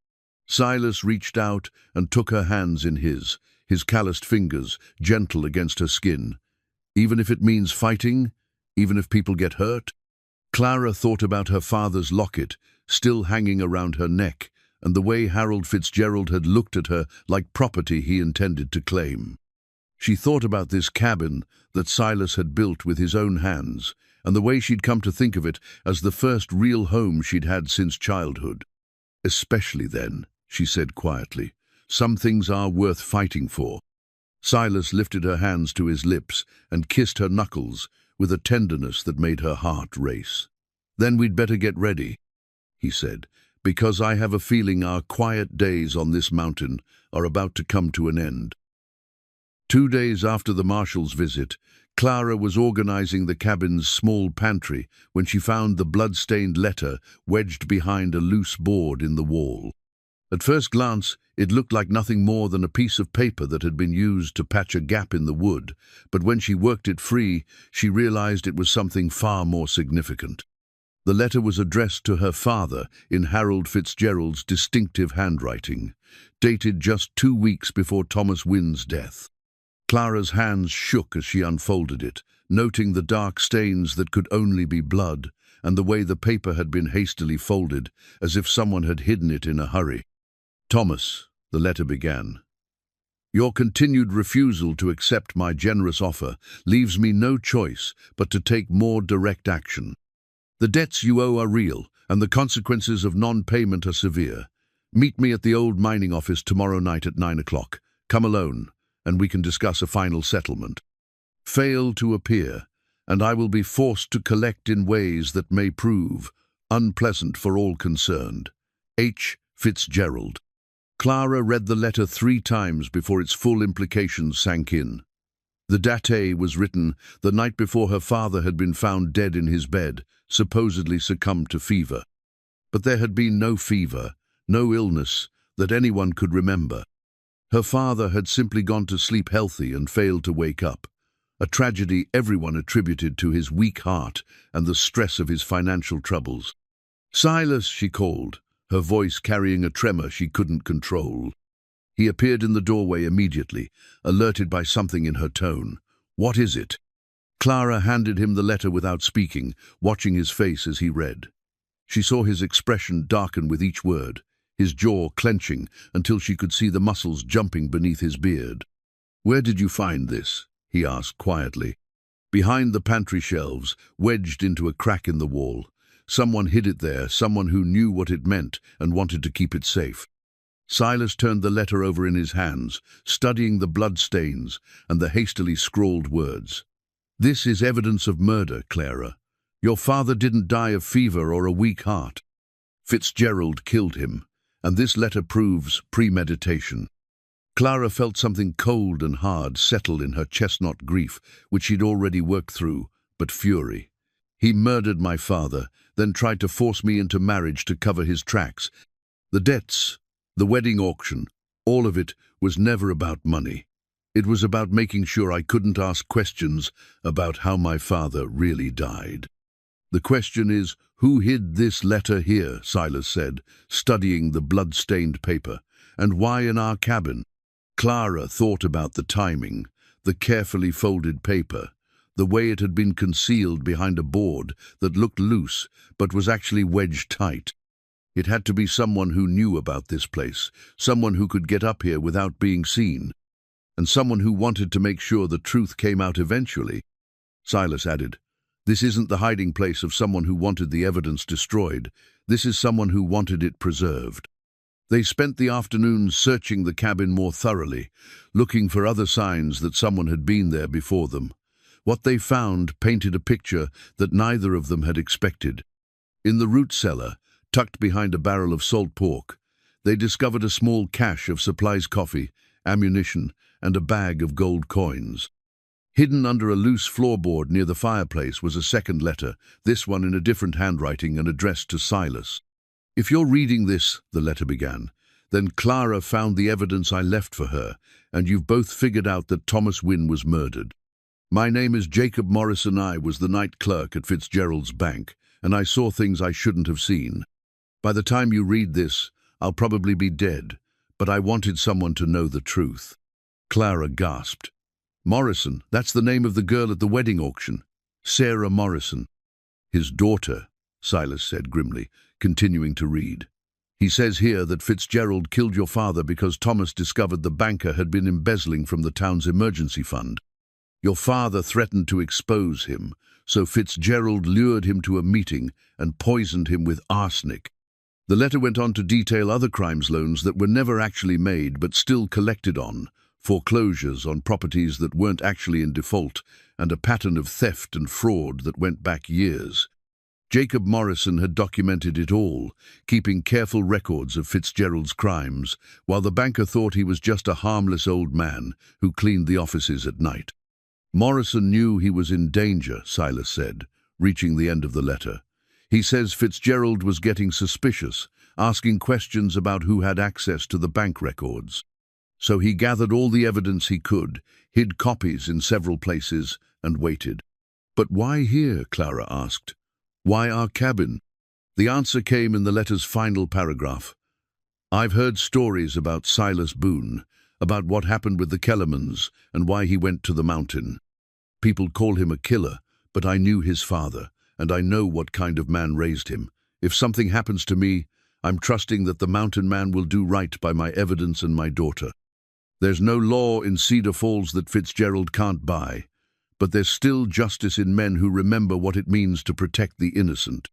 Silas reached out and took her hands in his calloused fingers gentle against her skin. "Even if it means fighting? Even if people get hurt?" Clara thought about her father's locket, still hanging around her neck, and the way Harold Fitzgerald had looked at her like property he intended to claim. She thought about this cabin that Silas had built with his own hands, and the way she'd come to think of it as the first real home she'd had since childhood. "Especially then," she said quietly. "Some things are worth fighting for." Silas lifted her hands to his lips and kissed her knuckles with a tenderness that made her heart race. "Then we'd better get ready," he said, "because I have a feeling our quiet days on this mountain are about to come to an end." 2 days after the marshal's visit, Clara was organizing the cabin's small pantry when she found the blood-stained letter wedged behind a loose board in the wall. At first glance, it looked like nothing more than a piece of paper that had been used to patch a gap in the wood, but when she worked it free, she realized it was something far more significant. The letter was addressed to her father in Harold Fitzgerald's distinctive handwriting, dated just 2 weeks before Thomas Wynn's death. Clara's hands shook as she unfolded it, noting the dark stains that could only be blood, and the way the paper had been hastily folded, as if someone had hidden it in a hurry. "Thomas," the letter began, "your continued refusal to accept my generous offer leaves me no choice but to take more direct action. The debts you owe are real, and the consequences of non-payment are severe. Meet me at the old mining office tomorrow night at 9 o'clock. Come alone, and we can discuss a final settlement. Fail to appear, and I will be forced to collect in ways that may prove unpleasant for all concerned. H. Fitzgerald." Clara read the letter 3 times before its full implications sank in. The date was written the night before her father had been found dead in his bed, supposedly succumbed to fever. But there had been no fever, no illness that anyone could remember. Her father had simply gone to sleep healthy and failed to wake up, a tragedy everyone attributed to his weak heart and the stress of his financial troubles. "Silas," she called, her voice carrying a tremor she couldn't control. He appeared in the doorway immediately, alerted by something in her tone. "What is it?" Clara handed him the letter without speaking, watching his face as he read. She saw his expression darken with each word, his jaw clenching until she could see the muscles jumping beneath his beard. "Where did you find this?" he asked quietly. "Behind the pantry shelves, wedged into a crack in the wall. Someone hid it there, someone who knew what it meant and wanted to keep it safe." Silas turned the letter over in his hands, studying the bloodstains and the hastily scrawled words. "This is evidence of murder, Clara. Your father didn't die of fever or a weak heart. Fitzgerald killed him, and this letter proves premeditation." Clara felt something cold and hard settle in her chestnut grief, which she'd already worked through, but fury. "He murdered my father, then tried to force me into marriage to cover his tracks. The debts, the wedding auction, all of it was never about money. It was about making sure I couldn't ask questions about how my father really died." "The question is, who hid this letter here?" Silas said, studying the blood-stained paper. "And why in our cabin?" Clara thought about the timing, the carefully folded paper, the way it had been concealed behind a board that looked loose but was actually wedged tight. It had to be someone who knew about this place, someone who could get up here without being seen, and someone who wanted to make sure the truth came out eventually. Silas added, "This isn't the hiding place of someone who wanted the evidence destroyed. This is someone who wanted it preserved." They spent the afternoon searching the cabin more thoroughly, looking for other signs that someone had been there before them. What they found painted a picture that neither of them had expected. In the root cellar, tucked behind a barrel of salt pork, they discovered a small cache of supplies, coffee, ammunition, and a bag of gold coins. Hidden under a loose floorboard near the fireplace was a second letter, this one in a different handwriting and addressed to Silas. "If you're reading this," the letter began, "then Clara found the evidence I left for her, and you've both figured out that Thomas Wynn was murdered. My name is Jacob Morrison. I was the night clerk at Fitzgerald's bank, and I saw things I shouldn't have seen. By the time you read this, I'll probably be dead, but I wanted someone to know the truth." Clara gasped. "Morrison, that's the name of the girl at the wedding auction. Sarah Morrison." "His daughter," Silas said grimly, continuing to read. He says here that Fitzgerald killed your father because Thomas discovered the banker had been embezzling from the town's emergency fund. Your father threatened to expose him, so Fitzgerald lured him to a meeting and poisoned him with arsenic. The letter went on to detail other crimes loans that were never actually made but still collected on, foreclosures on properties that weren't actually in default, and a pattern of theft and fraud that went back years. Jacob Morrison had documented it all, keeping careful records of Fitzgerald's crimes, while the banker thought he was just a harmless old man who cleaned the offices at night. Morrison knew he was in danger, Silas said, reaching the end of the letter. He says Fitzgerald was getting suspicious, asking questions about who had access to the bank records. So he gathered all the evidence he could, hid copies in several places, and waited. "But why here?" Clara asked. "Why our cabin?" The answer came in the letter's final paragraph. "I've heard stories about Silas Boone, about what happened with the Kellermans and why he went to the mountain. People call him a killer, but I knew his father, and I know what kind of man raised him. If something happens to me, I'm trusting that the mountain man will do right by my evidence and my daughter. There's no law in Cedar Falls that Fitzgerald can't buy, but there's still justice in men who remember what it means to protect the innocent."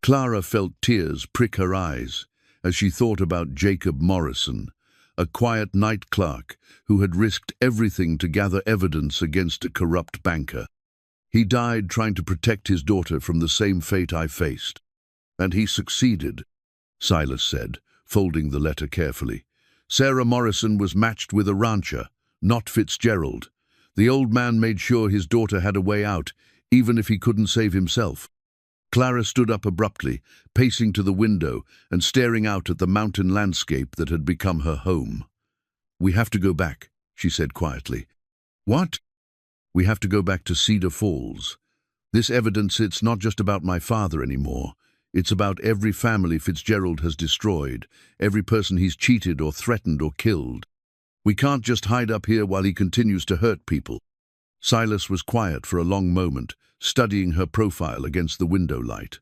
Clara felt tears prick her eyes as she thought about Jacob Morrison, a quiet night clerk who had risked everything to gather evidence against a corrupt banker. "He died trying to protect his daughter from the same fate I faced. And he succeeded," Silas said, folding the letter carefully. "Sarah Morrison was matched with a rancher, not Fitzgerald. The old man made sure his daughter had a way out, even if he couldn't save himself." Clara stood up abruptly, pacing to the window and staring out at the mountain landscape that had become her home. "We have to go back," she said quietly. "What?" "We have to go back to Cedar Falls. This evidence, it's not just about my father anymore. It's about every family Fitzgerald has destroyed, every person he's cheated or threatened or killed. We can't just hide up here while he continues to hurt people." Silas was quiet for a long moment, studying her profile against the window light.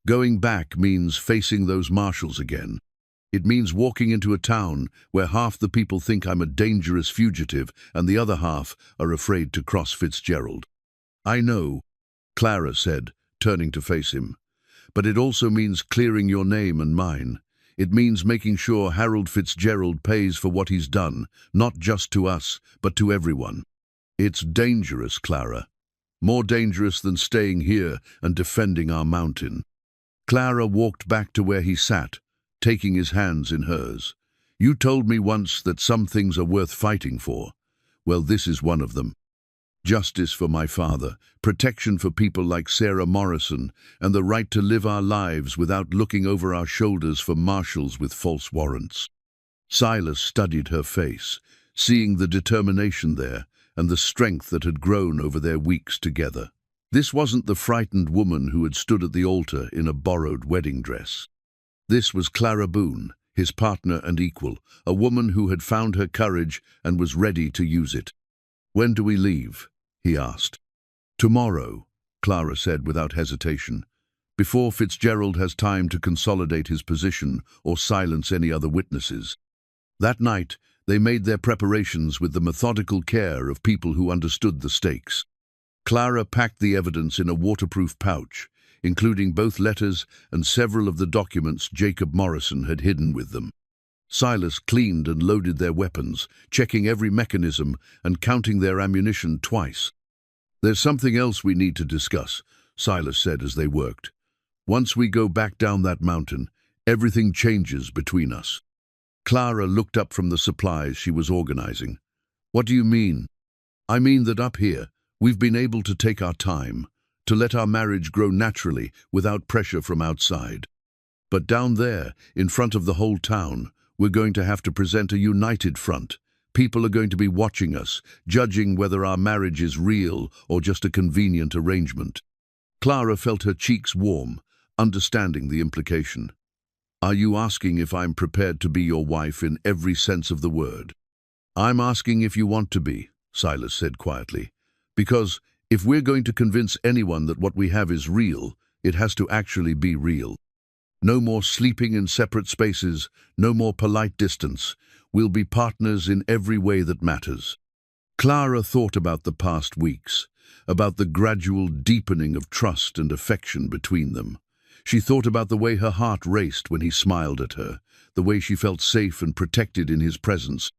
"Going back means facing those marshals again. It means walking into a town where half the people think I'm a dangerous fugitive and the other half are afraid to cross Fitzgerald." "I know," Clara said, turning to face him. "But it also means clearing your name and mine. It means making sure Harold Fitzgerald pays for what he's done, not just to us, but to everyone. It's dangerous, Clara. More dangerous than staying here and defending our mountain." Clara walked back to where he sat, taking his hands in hers. "You told me once that some things are worth fighting for. Well, this is one of them. Justice for my father, protection for people like Sarah Morrison, and the right to live our lives without looking over our shoulders for marshals with false warrants." Silas studied her face, seeing the determination there and the strength that had grown over their weeks together. This wasn't the frightened woman who had stood at the altar in a borrowed wedding dress. This was Clara Boone, his partner and equal, a woman who had found her courage and was ready to use it. "When do we leave?" he asked. "Tomorrow," Clara said without hesitation, "before Fitzgerald has time to consolidate his position or silence any other witnesses." That night, they made their preparations with the methodical care of people who understood the stakes. Clara packed the evidence in a waterproof pouch, including both letters and several of the documents Jacob Morrison had hidden with them. Silas cleaned and loaded their weapons, checking every mechanism and counting their ammunition twice. "There's something else we need to discuss," Silas said as they worked. "Once we go back down that mountain, everything changes between us." Clara looked up from the supplies she was organizing. "What do you mean?" "I mean that up here, we've been able to take our time, to let our marriage grow naturally without pressure from outside. But down there, in front of the whole town, we're going to have to present a united front. People are going to be watching us, judging whether our marriage is real or just a convenient arrangement." Clara felt her cheeks warm, understanding the implication. "Are you asking if I'm prepared to be your wife in every sense of the word?" "I'm asking if you want to be," Silas said quietly. "Because if we're going to convince anyone that what we have is real, it has to actually be real." No more sleeping in separate spaces, no more polite distance. We'll be partners in every way that matters. Clara thought about the past weeks, about the gradual deepening of trust and affection between them. She thought about the way her heart raced when he smiled at her, the way she felt safe and protected in his presence,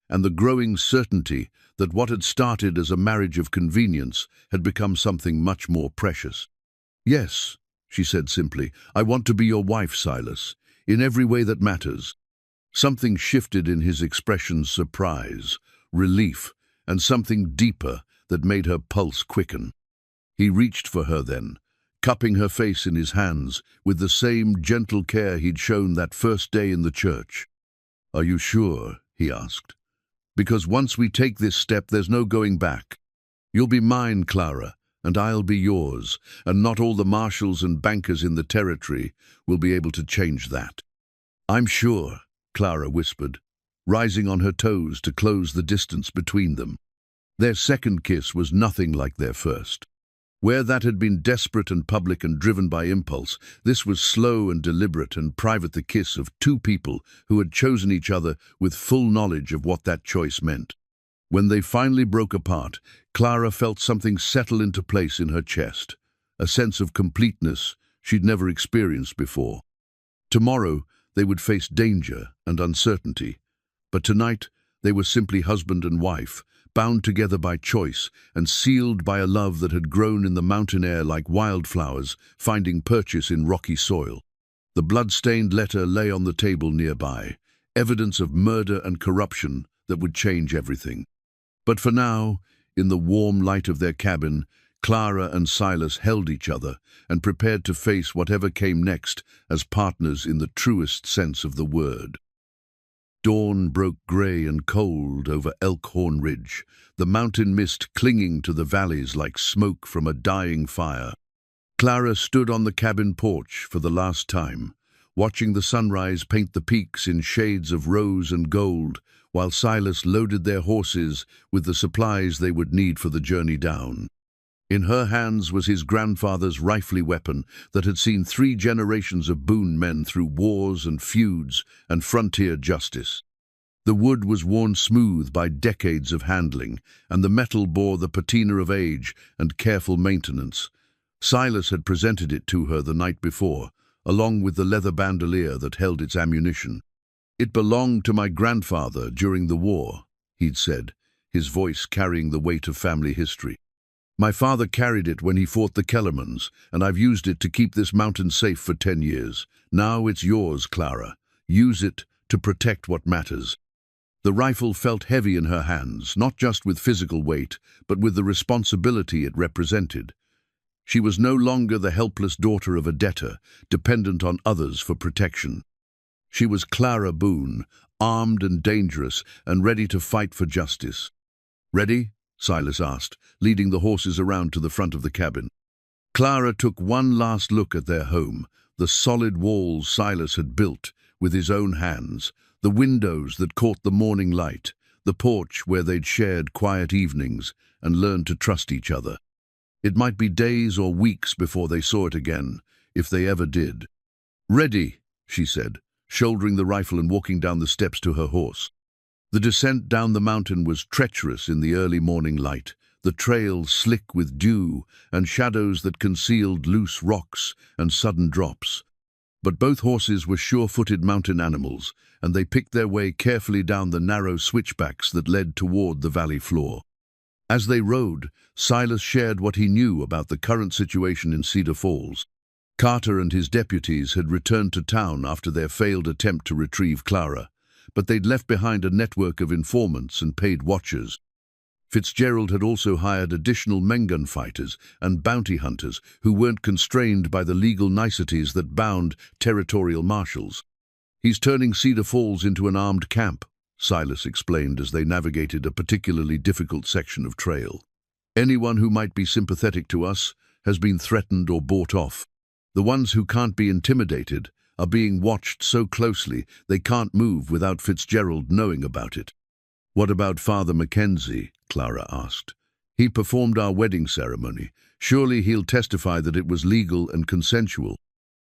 and the growing certainty that what had started as a marriage of convenience had become something much more precious. "Yes," she said simply, "I want to be your wife, Silas, in every way that matters." Something shifted in his expression: surprise, relief, and something deeper that made her pulse quicken. He reached for her then, cupping her face in his hands with the same gentle care he'd shown that first day in the church. "Are you sure?" he asked. "Because once we take this step, there's no going back. You'll be mine, Clara, and I'll be yours, and not all the marshals and bankers in the territory will be able to change that." "I'm sure," Clara whispered, rising on her toes to close the distance between them. Their second kiss was nothing like their first. Where that had been desperate and public and driven by impulse, this was slow and deliberate and private, the kiss of two people who had chosen each other with full knowledge of what that choice meant. When they finally broke apart, Clara felt something settle into place in her chest, a sense of completeness she'd never experienced before. Tomorrow they would face danger and uncertainty, but tonight they were simply husband and wife, bound together by choice and sealed by a love that had grown in the mountain air like wildflowers, finding purchase in rocky soil. The blood-stained letter lay on the table nearby, evidence of murder and corruption that would change everything. But for now, in the warm light of their cabin, Clara and Silas held each other and prepared to face whatever came next as partners in the truest sense of the word. Dawn broke grey and cold over Elkhorn Ridge, the mountain mist clinging to the valleys like smoke from a dying fire. Clara stood on the cabin porch for the last time, watching the sunrise paint the peaks in shades of rose and gold, while Silas loaded their horses with the supplies they would need for the journey down. In her hands was his grandfather's rifle weapon that had seen 3 generations of Boone men through wars and feuds and frontier justice. The wood was worn smooth by decades of handling, and the metal bore the patina of age and careful maintenance. Silas had presented it to her the night before, along with the leather bandolier that held its ammunition. "It belonged to my grandfather during the war," he'd said, his voice carrying the weight of family history. "My father carried it when he fought the Kellermans, and I've used it to keep this mountain safe for 10 years. Now it's yours, Clara. Use it to protect what matters." The rifle felt heavy in her hands, not just with physical weight, but with the responsibility it represented. She was no longer the helpless daughter of a debtor, dependent on others for protection. She was Clara Boone, armed and dangerous, and ready to fight for justice. "Ready?" Silas asked, leading the horses around to the front of the cabin. Clara took one last look at their home, the solid walls Silas had built with his own hands, the windows that caught the morning light, the porch where they'd shared quiet evenings and learned to trust each other. It might be days or weeks before they saw it again, if they ever did. "Ready," she said, shouldering the rifle and walking down the steps to her horse. The descent down the mountain was treacherous in the early morning light, the trail slick with dew and shadows that concealed loose rocks and sudden drops. But both horses were sure-footed mountain animals, and they picked their way carefully down the narrow switchbacks that led toward the valley floor. As they rode, Silas shared what he knew about the current situation in Cedar Falls. Carter and his deputies had returned to town after their failed attempt to retrieve Clara, but they'd left behind a network of informants and paid watchers. Fitzgerald had also hired additional Mengun fighters and bounty hunters who weren't constrained by the legal niceties that bound territorial marshals. "He's turning Cedar Falls into an armed camp," Silas explained as they navigated a particularly difficult section of trail. "Anyone who might be sympathetic to us has been threatened or bought off. The ones who can't be intimidated are being watched so closely they can't move without Fitzgerald knowing about it." "What about Father Mackenzie?" Clara asked. "He performed our wedding ceremony. Surely he'll testify that it was legal and consensual."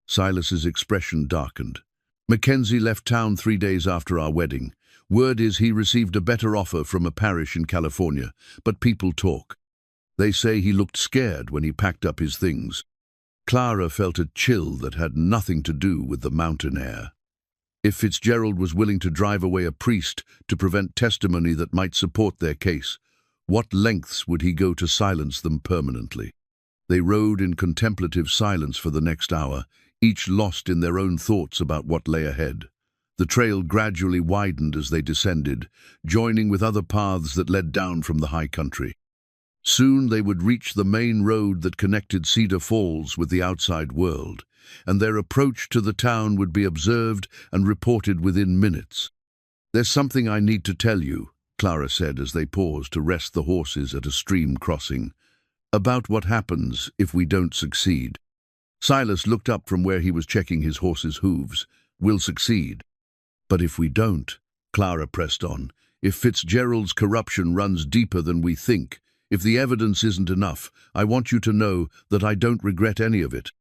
Silas's expression darkened. Mackenzie left town 3 days after our wedding. Word is he received a better offer from a parish in California, but people talk. They say he looked scared when he packed up his things. Clara felt a chill that had nothing to do with the mountain air. If Fitzgerald was willing to drive away a priest to prevent testimony that might support their case, what lengths would he go to silence them permanently? They rode in contemplative silence for the next hour, each lost in their own thoughts about what lay ahead. The trail gradually widened as they descended, joining with other paths that led down from the high country. Soon they would reach the main road that connected Cedar Falls with the outside world, and their approach to the town would be observed and reported within minutes. "There's something I need to tell you," Clara said as they paused to rest the horses at a stream crossing, "about what happens if we don't succeed." Silas looked up from where he was checking his horse's hooves. "We'll succeed. But if we don't," Clara pressed on, "if Fitzgerald's corruption runs deeper than we think, if the evidence isn't enough, I want you to know that I don't regret any of it.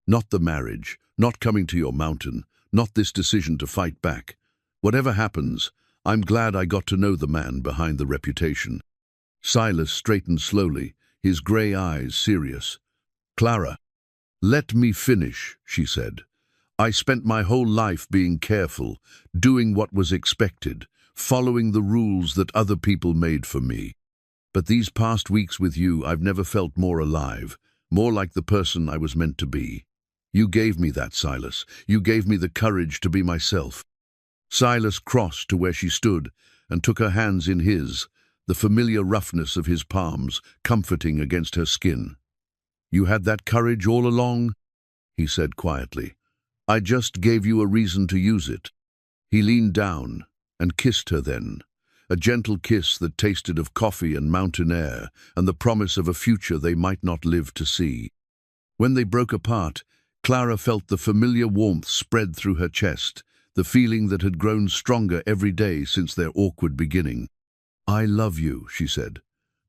Not the marriage, not coming to your mountain, not this decision to fight back. Whatever happens, I'm glad I got to know the man behind the reputation." Silas straightened slowly, his grey eyes serious. "Clara, let me finish," she said. "I spent my whole life being careful, doing what was expected, following the rules that other people made for me. But these past weeks with you, I've never felt more alive, more like the person I was meant to be. You gave me that, Silas. You gave me the courage to be myself." Silas crossed to where she stood and took her hands in his, the familiar roughness of his palms comforting against her skin. "You had that courage all along?" he said quietly. "I just gave you a reason to use it." He leaned down and kissed her then, a gentle kiss that tasted of coffee and mountain air and the promise of a future they might not live to see. When they broke apart, Clara felt the familiar warmth spread through her chest, the feeling that had grown stronger every day since their awkward beginning. "I love you," she said,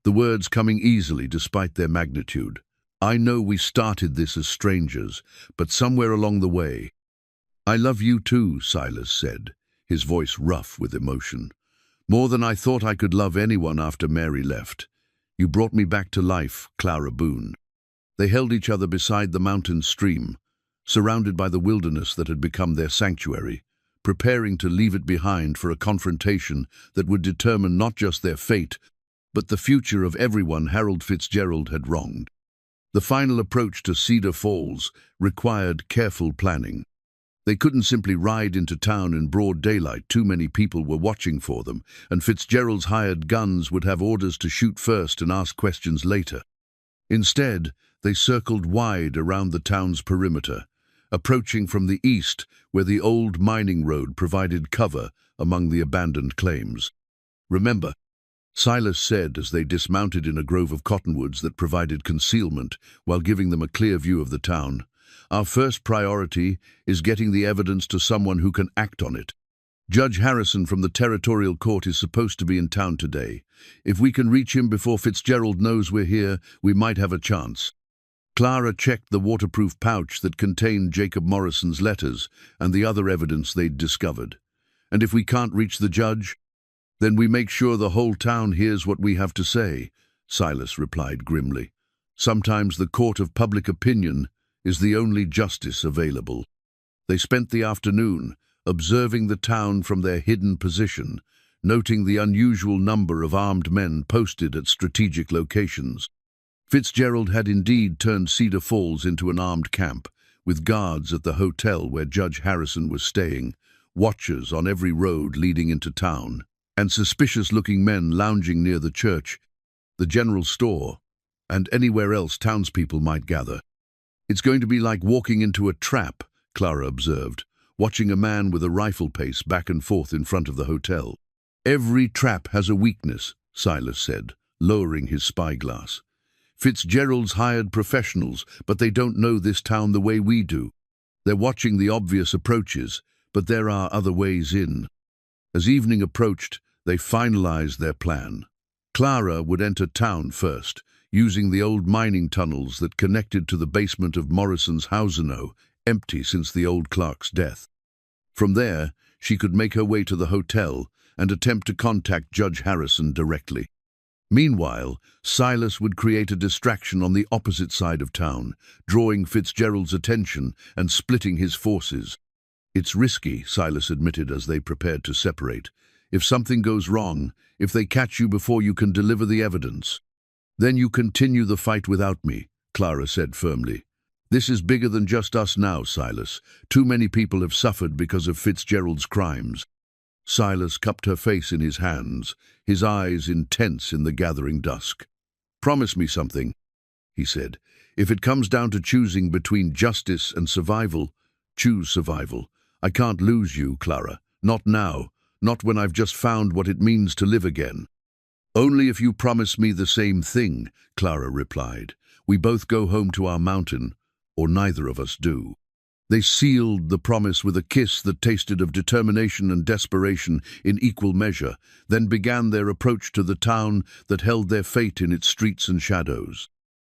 the words coming easily despite their magnitude. "I know we started this as strangers, but somewhere along the way—" "I love you too," Silas said, his voice rough with emotion. "More than I thought I could love anyone after Mary left. You brought me back to life, Clara Boone." They held each other beside the mountain stream, surrounded by the wilderness that had become their sanctuary, preparing to leave it behind for a confrontation that would determine not just their fate, but the future of everyone Harold Fitzgerald had wronged. The final approach to Cedar Falls required careful planning. They couldn't simply ride into town in broad daylight. Too many people were watching for them, and Fitzgerald's hired guns would have orders to shoot first and ask questions later. Instead, they circled wide around the town's perimeter, approaching from the east where the old mining road provided cover among the abandoned claims. "Remember," Silas said as they dismounted in a grove of cottonwoods that provided concealment while giving them a clear view of the town, "our first priority is getting the evidence to someone who can act on it. Judge Harrison from the Territorial Court is supposed to be in town today. If we can reach him before Fitzgerald knows we're here, we might have a chance." Clara checked the waterproof pouch that contained Jacob Morrison's letters and the other evidence they'd discovered. "And if we can't reach the judge, then we make sure the whole town hears what we have to say," Silas replied grimly. "Sometimes the court of public opinion is the only justice available." They spent the afternoon observing the town from their hidden position, noting the unusual number of armed men posted at strategic locations. Fitzgerald had indeed turned Cedar Falls into an armed camp, with guards at the hotel where Judge Harrison was staying, watchers on every road leading into town, and suspicious-looking men lounging near the church, the general store, and anywhere else townspeople might gather. "It's going to be like walking into a trap," Clara observed, watching a man with a rifle pace back and forth in front of the hotel. "Every trap has a weakness," Silas said, lowering his spyglass. "Fitzgerald's hired professionals, but they don't know this town the way we do. They're watching the obvious approaches, but there are other ways in." As evening approached, they finalized their plan. Clara would enter town first, using the old mining tunnels that connected to the basement of Morrison's Housenow, empty since the old clerk's death. From there, she could make her way to the hotel and attempt to contact Judge Harrison directly. Meanwhile, Silas would create a distraction on the opposite side of town, drawing Fitzgerald's attention and splitting his forces. "It's risky," Silas admitted as they prepared to separate. "If something goes wrong, if they catch you before you can deliver the evidence, then you continue the fight without me," Clara said firmly. "This is bigger than just us now, Silas. Too many people have suffered because of Fitzgerald's crimes." Silas cupped her face in his hands, his eyes intense in the gathering dusk. "Promise me something," he said. "If it comes down to choosing between justice and survival, choose survival. I can't lose you, Clara. Not now. Not when I've just found what it means to live again." "Only if you promise me the same thing," Clara replied. "We both go home to our mountain, or neither of us do." They sealed the promise with a kiss that tasted of determination and desperation in equal measure, then began their approach to the town that held their fate in its streets and shadows.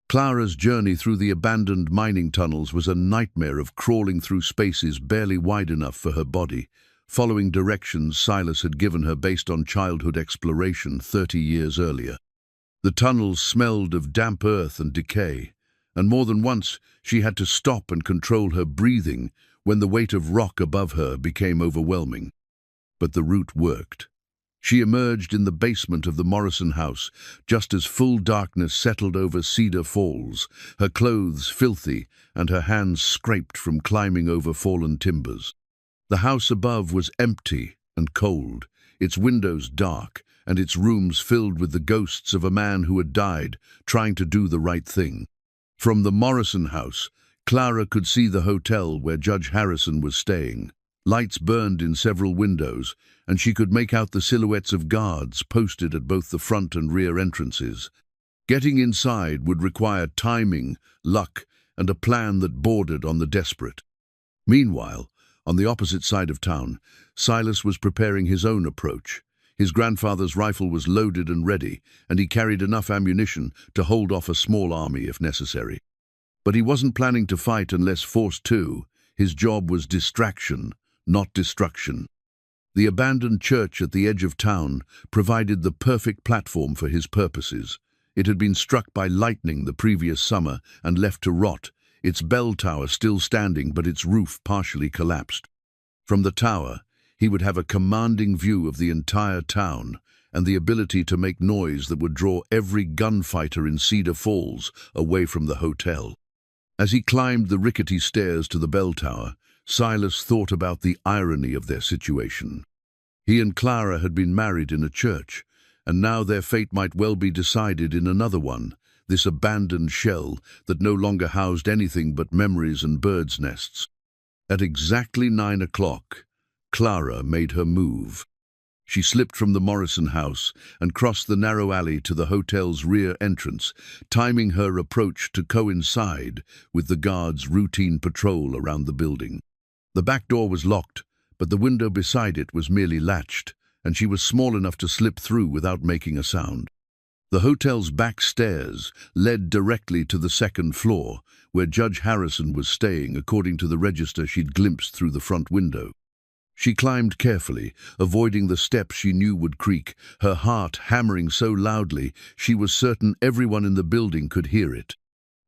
Clara's journey through the abandoned mining tunnels was a nightmare of crawling through spaces barely wide enough for her body, following directions Silas had given her based on childhood exploration 30 years earlier. The tunnels smelled of damp earth and decay, and more than once she had to stop and control her breathing when the weight of rock above her became overwhelming. But the route worked. She emerged in the basement of the Morrison house just as full darkness settled over Cedar Falls, her clothes filthy and her hands scraped from climbing over fallen timbers. The house above was empty and cold, its windows dark and its rooms filled with the ghosts of a man who had died trying to do the right thing. From the Morrison house, Clara could see the hotel where Judge Harrison was staying. Lights burned in several windows, and she could make out the silhouettes of guards posted at both the front and rear entrances. Getting inside would require timing, luck, and a plan that bordered on the desperate. Meanwhile, on the opposite side of town, Silas was preparing his own approach. His grandfather's rifle was loaded and ready, and he carried enough ammunition to hold off a small army if necessary. But he wasn't planning to fight unless forced to. His job was distraction, not destruction. The abandoned church at the edge of town provided the perfect platform for his purposes. It had been struck by lightning the previous summer and left to rot, its bell tower still standing but its roof partially collapsed. From the tower, he would have a commanding view of the entire town and the ability to make noise that would draw every gunfighter in Cedar Falls away from the hotel. As he climbed the rickety stairs to the bell tower, Silas thought about the irony of their situation. He and Clara had been married in a church, and now their fate might well be decided in another one, this abandoned shell that no longer housed anything but memories and birds' nests. At exactly 9 o'clock, Clara made her move. She slipped from the Morrison house and crossed the narrow alley to the hotel's rear entrance, timing her approach to coincide with the guards' routine patrol around the building. The back door was locked, but the window beside it was merely latched, and she was small enough to slip through without making a sound. The hotel's back stairs led directly to the second floor, where Judge Harrison was staying according to the register she'd glimpsed through the front window. She climbed carefully, avoiding the steps she knew would creak, her heart hammering so loudly she was certain everyone in the building could hear it.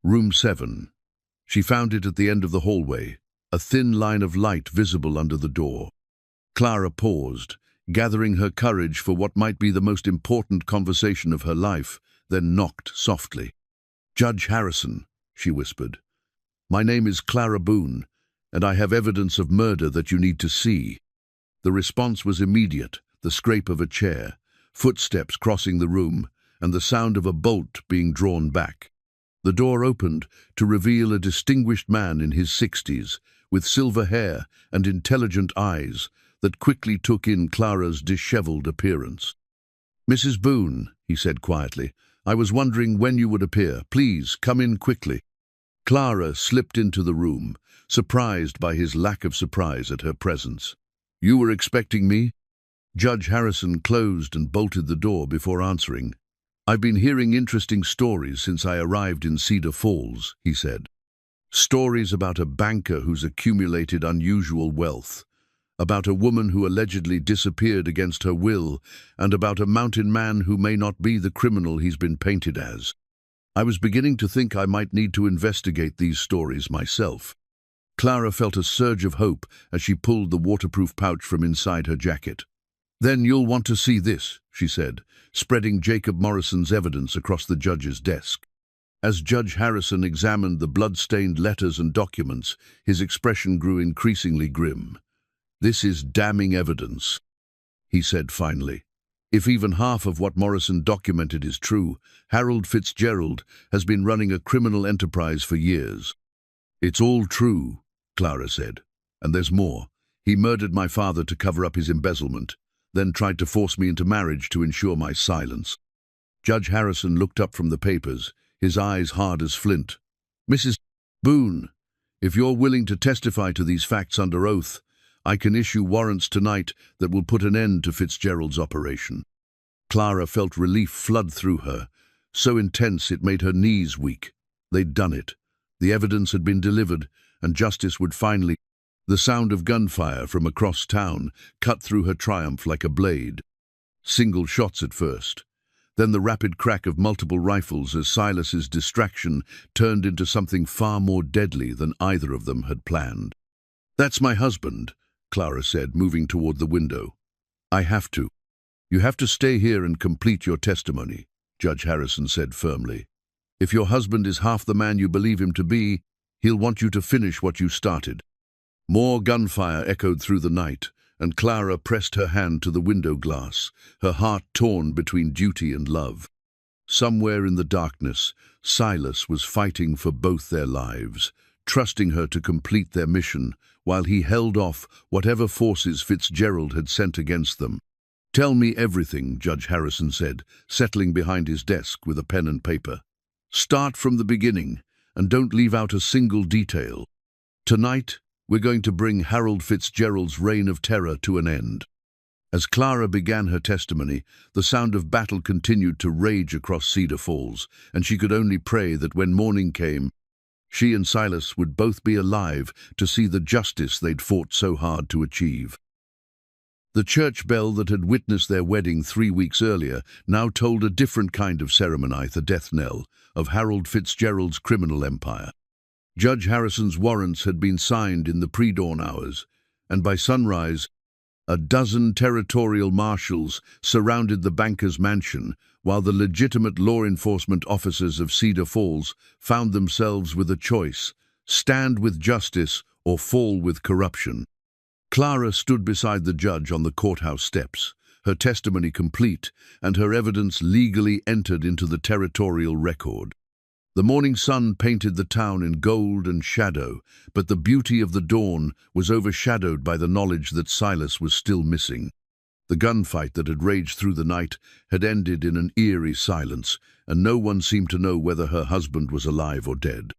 Room 7. She found it at the end of the hallway, a thin line of light visible under the door. Clara paused, gathering her courage for what might be the most important conversation of her life, then knocked softly. "Judge Harrison," she whispered. "My name is Clara Boone, and I have evidence of murder that you need to see." The response was immediate, the scrape of a chair, footsteps crossing the room, and the sound of a bolt being drawn back. The door opened to reveal a distinguished man in his 60s, with silver hair and intelligent eyes that quickly took in Clara's disheveled appearance. "Mrs. Boone," he said quietly, "I was wondering when you would appear. Please, come in quickly." Clara slipped into the room, surprised by his lack of surprise at her presence. "You were expecting me?" Judge Harrison closed and bolted the door before answering. "I've been hearing interesting stories since I arrived in Cedar Falls," he said. Stories about a banker who's accumulated unusual wealth, about a woman who allegedly disappeared against her will, and about a mountain man who may not be the criminal he's been painted as. I was beginning to think I might need to investigate these stories myself. Clara felt a surge of hope as she pulled the waterproof pouch from inside her jacket. "Then you'll want to see this," she said, spreading Jacob Morrison's evidence across the judge's desk. As Judge Harrison examined the blood-stained letters and documents, his expression grew increasingly grim. "This is damning evidence," he said finally. "If even half of what Morrison documented is true, Harold Fitzgerald has been running a criminal enterprise for years." "It's all true," Clara said. "And there's more. He murdered my father to cover up his embezzlement, then tried to force me into marriage to ensure my silence." Judge Harrison looked up from the papers, his eyes hard as flint. "Mrs. Boone, if you're willing to testify to these facts under oath, I can issue warrants tonight that will put an end to Fitzgerald's operation." Clara felt relief flood through her, so intense it made her knees weak. They'd done it. The evidence had been delivered, and justice would finally... The sound of gunfire from across town cut through her triumph like a blade. Single shots at first. Then the rapid crack of multiple rifles as Silas's distraction turned into something far more deadly than either of them had planned. "That's my husband," Clara said, moving toward the window. "I have to." "You have to stay here and complete your testimony," Judge Harrison said firmly. "If your husband is half the man you believe him to be, he'll want you to finish what you started." More gunfire echoed through the night, and Clara pressed her hand to the window glass, her heart torn between duty and love. Somewhere in the darkness, Silas was fighting for both their lives, trusting her to complete their mission, while he held off whatever forces Fitzgerald had sent against them. "Tell me everything," Judge Harrison said, settling behind his desk with a pen and paper. "Start from the beginning, and don't leave out a single detail. Tonight, we're going to bring Harold Fitzgerald's reign of terror to an end." As Clara began her testimony, the sound of battle continued to rage across Cedar Falls, and she could only pray that when morning came, she and Silas would both be alive to see the justice they'd fought so hard to achieve. The church bell that had witnessed their wedding 3 weeks earlier now told a different kind of ceremony, the death knell of Harold Fitzgerald's criminal empire. Judge Harrison's warrants had been signed in the pre-dawn hours, and by sunrise, a dozen territorial marshals surrounded the banker's mansion, while the legitimate law enforcement officers of Cedar Falls found themselves with a choice: stand with justice or fall with corruption. Clara stood beside the judge on the courthouse steps, her testimony complete and her evidence legally entered into the territorial record. The morning sun painted the town in gold and shadow, but the beauty of the dawn was overshadowed by the knowledge that Silas was still missing. The gunfight that had raged through the night had ended in an eerie silence, and no one seemed to know whether her husband was alive or dead.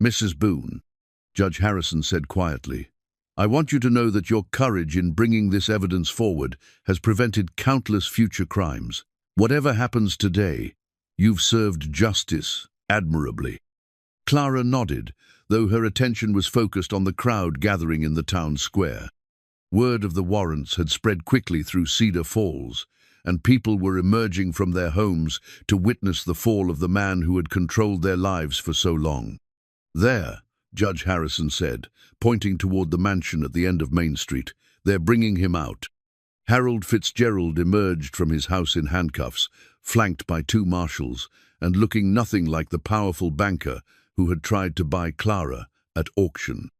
"Mrs. Boone," Judge Harrison said quietly, "I want you to know that your courage in bringing this evidence forward has prevented countless future crimes. Whatever happens today, you've served justice admirably." Clara nodded, though her attention was focused on the crowd gathering in the town square. Word of the warrants had spread quickly through Cedar Falls, and people were emerging from their homes to witness the fall of the man who had controlled their lives for so long. "There," Judge Harrison said, pointing toward the mansion at the end of Main Street. "They're bringing him out." Harold Fitzgerald emerged from his house in handcuffs, flanked by 2 marshals, and looking nothing like the powerful banker who had tried to buy Clara at auction.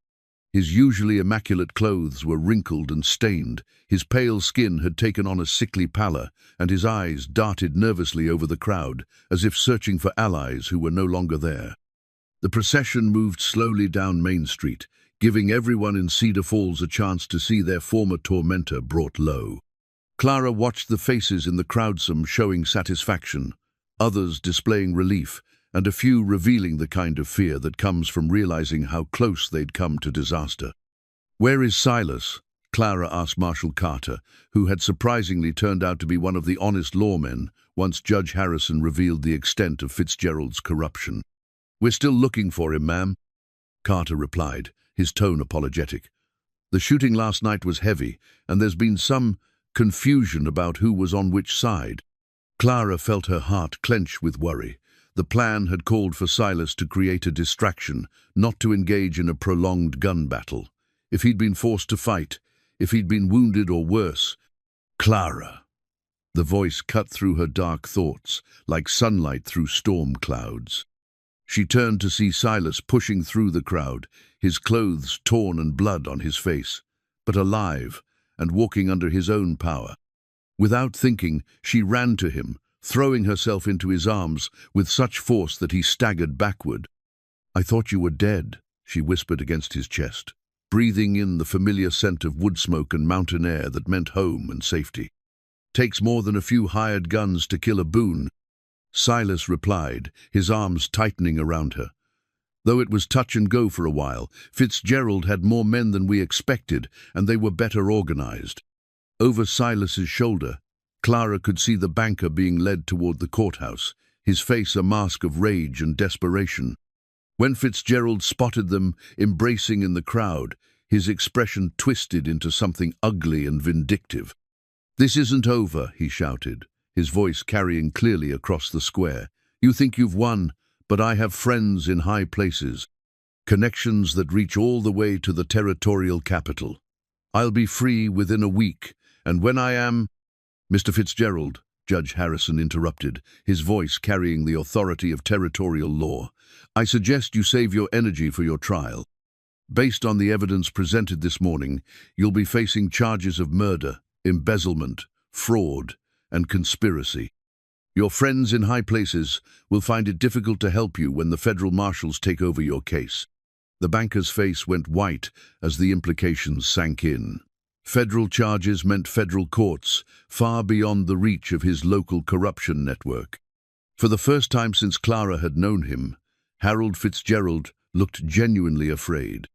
His usually immaculate clothes were wrinkled and stained, his pale skin had taken on a sickly pallor, and his eyes darted nervously over the crowd, as if searching for allies who were no longer there. The procession moved slowly down Main Street, giving everyone in Cedar Falls a chance to see their former tormentor brought low. Clara watched the faces in the crowd, some showing satisfaction, others displaying relief, and a few revealing the kind of fear that comes from realizing how close they'd come to disaster. "Where is Silas?" Clara asked Marshal Carter, who had surprisingly turned out to be one of the honest lawmen once Judge Harrison revealed the extent of Fitzgerald's corruption. "We're still looking for him, ma'am," Carter replied, his tone apologetic. The shooting last night was heavy, and there's been some confusion about who was on which side. Clara felt her heart clench with worry. The plan had called for Silas to create a distraction, not to engage in a prolonged gun battle. If he'd been forced to fight, if he'd been wounded or worse, Clara. The voice cut through her dark thoughts, like sunlight through storm clouds. She turned to see Silas pushing through the crowd, his clothes torn and blood on his face, but alive and walking under his own power. Without thinking, she ran to him, throwing herself into his arms with such force that he staggered backward. "I thought you were dead," she whispered against his chest, breathing in the familiar scent of wood smoke and mountain air that meant home and safety. "Takes more than a few hired guns to kill a Boone," Silas replied, his arms tightening around her. Though it was touch and go for a while, Fitzgerald had more men than we expected, and they were better organized. Over Silas's shoulder, Clara could see the banker being led toward the courthouse, his face a mask of rage and desperation. When Fitzgerald spotted them embracing in the crowd, his expression twisted into something ugly and vindictive. "This isn't over," he shouted, his voice carrying clearly across the square. "You think you've won, but I have friends in high places, connections that reach all the way to the territorial capital. I'll be free within a week, and when I am—" "Mr. Fitzgerald," Judge Harrison interrupted, his voice carrying the authority of territorial law, "I suggest you save your energy for your trial. Based on the evidence presented this morning, you'll be facing charges of murder, embezzlement, fraud, and conspiracy. Your friends in high places will find it difficult to help you when the federal marshals take over your case." The banker's face went white as the implications sank in. Federal charges meant federal courts, far beyond the reach of his local corruption network. For the first time since Clara had known him, Harold Fitzgerald looked genuinely afraid.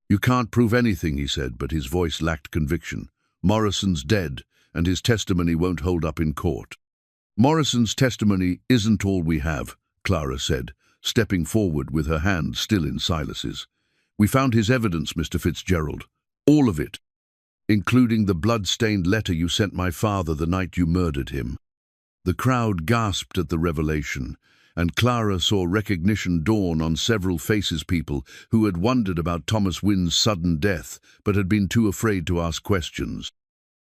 "You can't prove anything," he said, but his voice lacked conviction. "Morrison's dead, and his testimony won't hold up in court." "Morrison's testimony isn't all we have," Clara said, stepping forward with her hand still in Silas's. "We found his evidence, Mr. Fitzgerald. All of it, including the blood-stained letter you sent my father the night you murdered him." The crowd gasped at the revelation, and Clara saw recognition dawn on several faces, people who had wondered about Thomas Wynn's sudden death but had been too afraid to ask questions.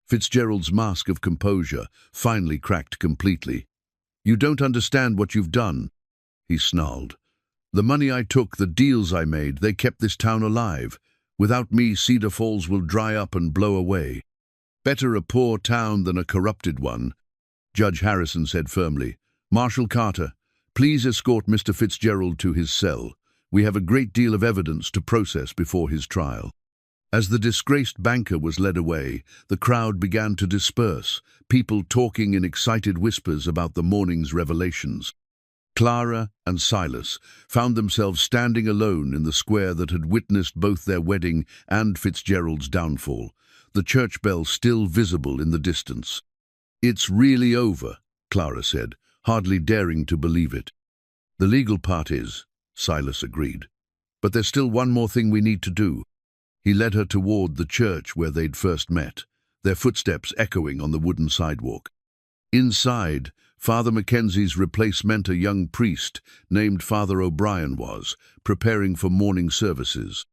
Fitzgerald's mask of composure finally cracked completely. "You don't understand what you've done," he snarled. "The money I took, the deals I made, they kept this town alive. Without me, Cedar Falls will dry up and blow away. Better a poor town than a corrupted one," Judge Harrison said firmly. "Marshal Carter, please escort Mr. Fitzgerald to his cell. We have a great deal of evidence to process before his trial." As the disgraced banker was led away, the crowd began to disperse, people talking in excited whispers about the morning's revelations. Clara and Silas found themselves standing alone in the square that had witnessed both their wedding and Fitzgerald's downfall, the church bell still visible in the distance. "It's really over," Clara said, hardly daring to believe it. "The legal part is," Silas agreed. "But there's still one more thing we need to do." He led her toward the church where they'd first met, their footsteps echoing on the wooden sidewalk. Inside, Father Mackenzie's replacement, a young priest named Father O'Brien, was preparing for morning services.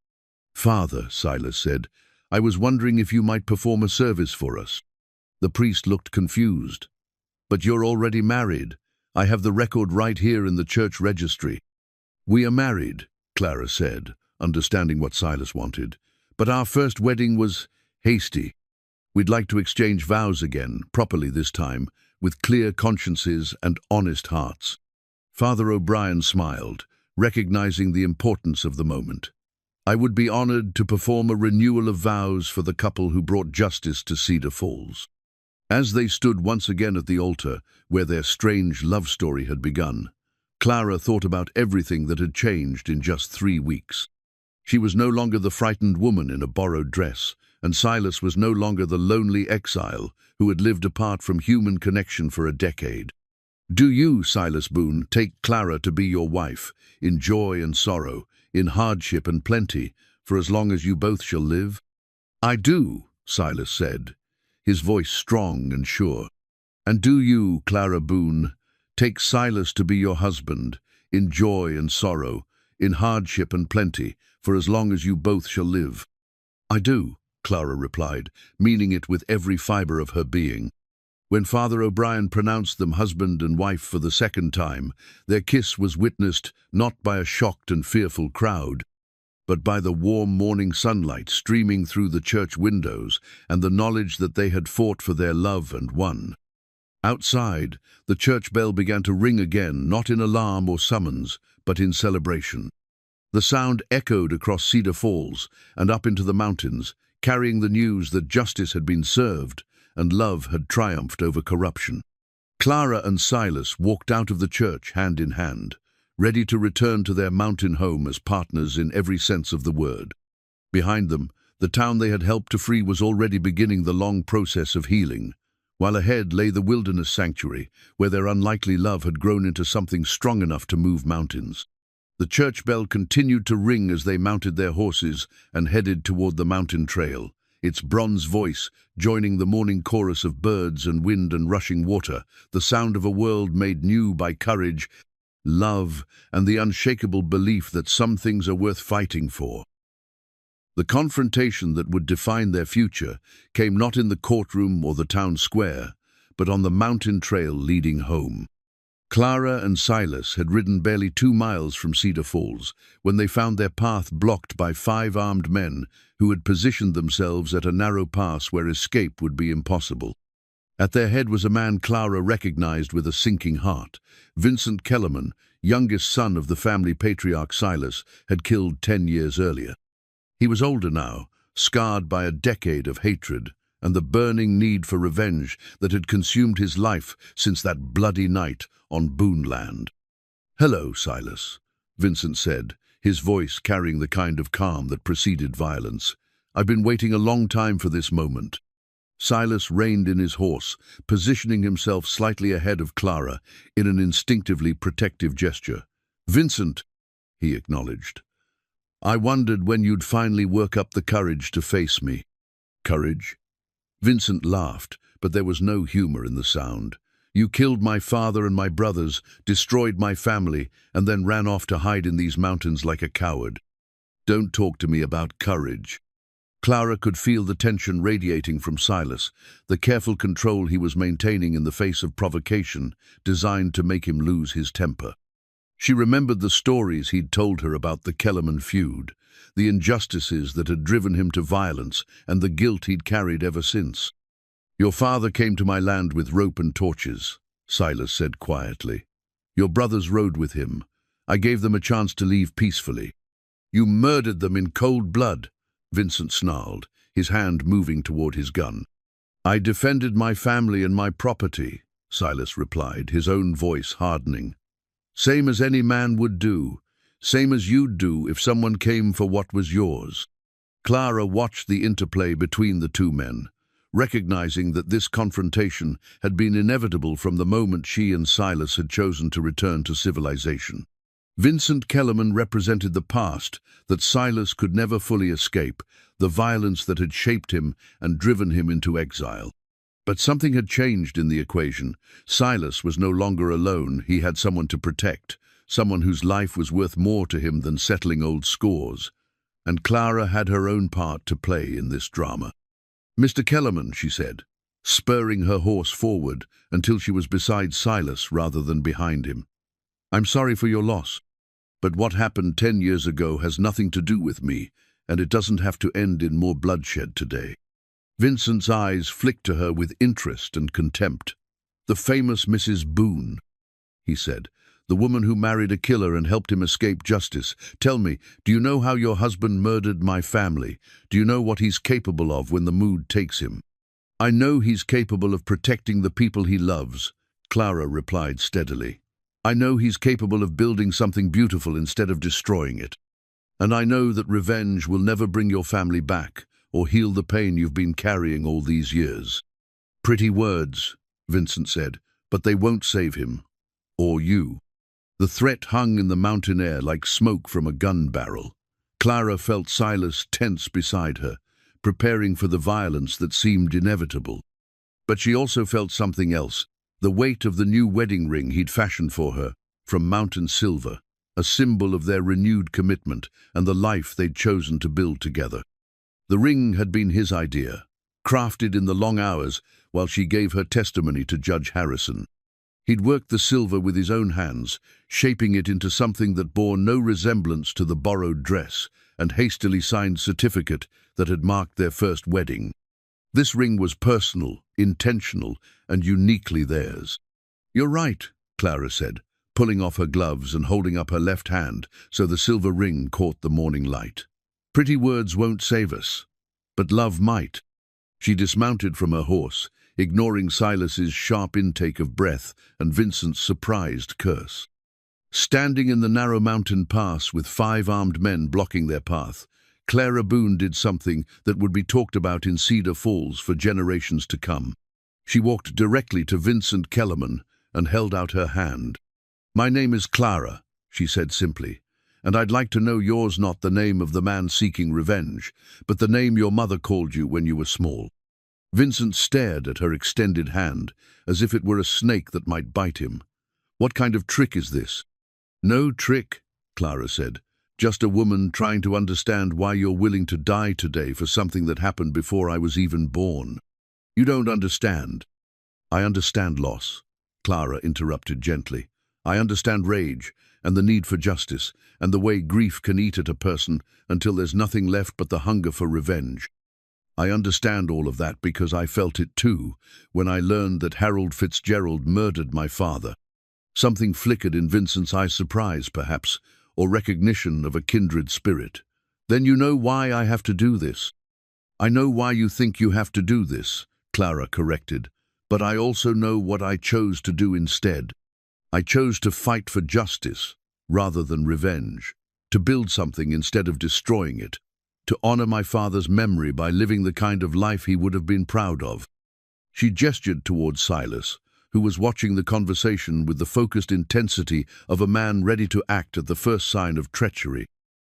"Father," Silas said, "I was wondering if you might perform a service for us." The priest looked confused. "But you're already married. I have the record right here in the church registry." "We are married," Clara said, understanding what Silas wanted. "But our first wedding was hasty. We'd like to exchange vows again, properly this time, with clear consciences and honest hearts." Father O'Brien smiled, recognizing the importance of the moment. "I would be honored to perform a renewal of vows for the couple who brought justice to Cedar Falls." As they stood once again at the altar, where their strange love story had begun, Clara thought about everything that had changed in just 3 weeks. She was no longer the frightened woman in a borrowed dress, and Silas was no longer the lonely exile who had lived apart from human connection for a decade. "Do you, Silas Boone, take Clara to be your wife, in joy and sorrow, in hardship and plenty, for as long as you both shall live? I do, Silas said, his voice strong and sure. And do you, Clara Boone, take Silas to be your husband, in joy and sorrow, in hardship and plenty, for as long as you both shall live? I do, Clara replied, meaning it with every fibre of her being. When Father O'Brien pronounced them husband and wife for the second time, their kiss was witnessed not by a shocked and fearful crowd, but by the warm morning sunlight streaming through the church windows and the knowledge that they had fought for their love and won. Outside, the church bell began to ring again, not in alarm or summons, but in celebration. The sound echoed across Cedar Falls and up into the mountains, carrying the news that justice had been served and love had triumphed over corruption. Clara and Silas walked out of the church hand in hand, ready to return to their mountain home as partners in every sense of the word. Behind them, the town they had helped to free was already beginning the long process of healing, while ahead lay the wilderness sanctuary, where their unlikely love had grown into something strong enough to move mountains. The church bell continued to ring as they mounted their horses and headed toward the mountain trail, its bronze voice joining the morning chorus of birds and wind and rushing water, the sound of a world made new by courage, love, and the unshakable belief that some things are worth fighting for. The confrontation that would define their future came not in the courtroom or the town square, but on the mountain trail leading home. Clara and Silas had ridden barely 2 miles from Cedar Falls when they found their path blocked by 5 armed men who had positioned themselves at a narrow pass where escape would be impossible. At their head was a man Clara recognized with a sinking heart. Vincent Kellerman, youngest son of the family patriarch Silas, had killed 10 years earlier. He was older now, scarred by a decade of hatred and the burning need for revenge that had consumed his life since that bloody night on Boone Land. "Hello, Silas," Vincent said, his voice carrying the kind of calm that preceded violence. "I've been waiting a long time for this moment." Silas reined in his horse, positioning himself slightly ahead of Clara in an instinctively protective gesture. "Vincent," he acknowledged, "I wondered when you'd finally work up the courage to face me." "Courage?" Vincent laughed, but there was no humor in the sound. "You killed my father and my brothers, destroyed my family, and then ran off to hide in these mountains like a coward. Don't talk to me about courage." Clara could feel the tension radiating from Silas, the careful control he was maintaining in the face of provocation designed to make him lose his temper. She remembered the stories he'd told her about the Kellerman feud, the injustices that had driven him to violence, and the guilt he'd carried ever since. "Your father came to my land with rope and torches," Silas said quietly. "Your brothers rode with him. I gave them a chance to leave peacefully." "You murdered them in cold blood," Vincent snarled, his hand moving toward his gun. "I defended my family and my property," Silas replied, his own voice hardening. "Same as any man would do, same as you'd do if someone came for what was yours." Clara watched the interplay between the two men, recognizing that this confrontation had been inevitable from the moment she and Silas had chosen to return to civilization. Vincent Kellerman represented the past that Silas could never fully escape, the violence that had shaped him and driven him into exile. But something had changed in the equation. Silas was no longer alone. He had someone to protect, someone whose life was worth more to him than settling old scores. And Clara had her own part to play in this drama. "Mr. Kellerman," she said, spurring her horse forward until she was beside Silas rather than behind him. "I'm sorry for your loss, but what happened 10 years ago has nothing to do with me, and it doesn't have to end in more bloodshed today." Vincent's eyes flicked to her with interest and contempt. "The famous Mrs. Boone," he said, "the woman who married a killer and helped him escape justice. Tell me, do you know how your husband murdered my family? Do you know what he's capable of when the mood takes him?" "I know he's capable of protecting the people he loves," Clara replied steadily. "I know he's capable of building something beautiful instead of destroying it. And I know that revenge will never bring your family back or heal the pain you've been carrying all these years." "Pretty words," Vincent said, "but they won't save him. Or you." The threat hung in the mountain air like smoke from a gun barrel. Clara felt Silas tense beside her, preparing for the violence that seemed inevitable. But she also felt something else, the weight of the new wedding ring he'd fashioned for her, from mountain silver, a symbol of their renewed commitment and the life they'd chosen to build together. The ring had been his idea, crafted in the long hours while she gave her testimony to Judge Harrison. He'd worked the silver with his own hands, shaping it into something that bore no resemblance to the borrowed dress and hastily signed certificate that had marked their first wedding. This ring was personal, intentional, and uniquely theirs. "You're right," Clara said, pulling off her gloves and holding up her left hand so the silver ring caught the morning light. "Pretty words won't save us, but love might." She dismounted from her horse, ignoring Silas's sharp intake of breath and Vincent's surprised curse. Standing in the narrow mountain pass with 5 armed men blocking their path, Clara Boone did something that would be talked about in Cedar Falls for generations to come. She walked directly to Vincent Kellerman and held out her hand. "My name is Clara," she said simply, "and I'd like to know yours, not the name of the man seeking revenge, but the name your mother called you when you were small." Vincent stared at her extended hand, as if it were a snake that might bite him. "What kind of trick is this?" "No trick," Clara said. "Just a woman trying to understand why you're willing to die today for something that happened before I was even born." "You don't understand." "I understand loss," Clara interrupted gently. "I understand rage, and the need for justice, and the way grief can eat at a person until there's nothing left but the hunger for revenge. I understand all of that because I felt it too, when I learned that Harold Fitzgerald murdered my father." Something flickered in Vincent's eyes, surprise, perhaps, or recognition of a kindred spirit. "Then you know why I have to do this." "I know why you think you have to do this," Clara corrected, "but I also know what I chose to do instead. I chose to fight for justice, rather than revenge, to build something instead of destroying it, to honor my father's memory by living the kind of life he would have been proud of." She gestured towards Silas, who was watching the conversation with the focused intensity of a man ready to act at the first sign of treachery.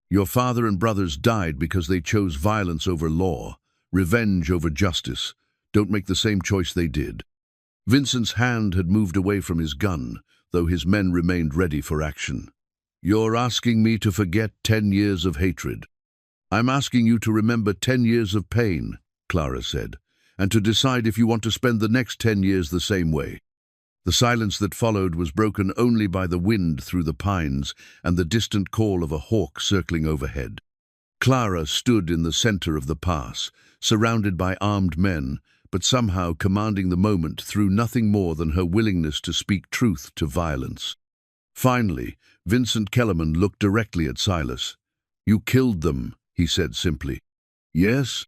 "Your father and brothers died because they chose violence over law, revenge over justice. Don't make the same choice they did." Vincent's hand had moved away from his gun, though his men remained ready for action. "You're asking me to forget 10 years of hatred." "I'm asking you to remember 10 years of pain," Clara said, "and to decide if you want to spend the next 10 years the same way." The silence that followed was broken only by the wind through the pines and the distant call of a hawk circling overhead. Clara stood in the center of the pass, surrounded by armed men, but somehow commanding the moment through nothing more than her willingness to speak truth to violence. Finally, Vincent Kellerman looked directly at Silas. "You killed them," he said simply. "Yes,"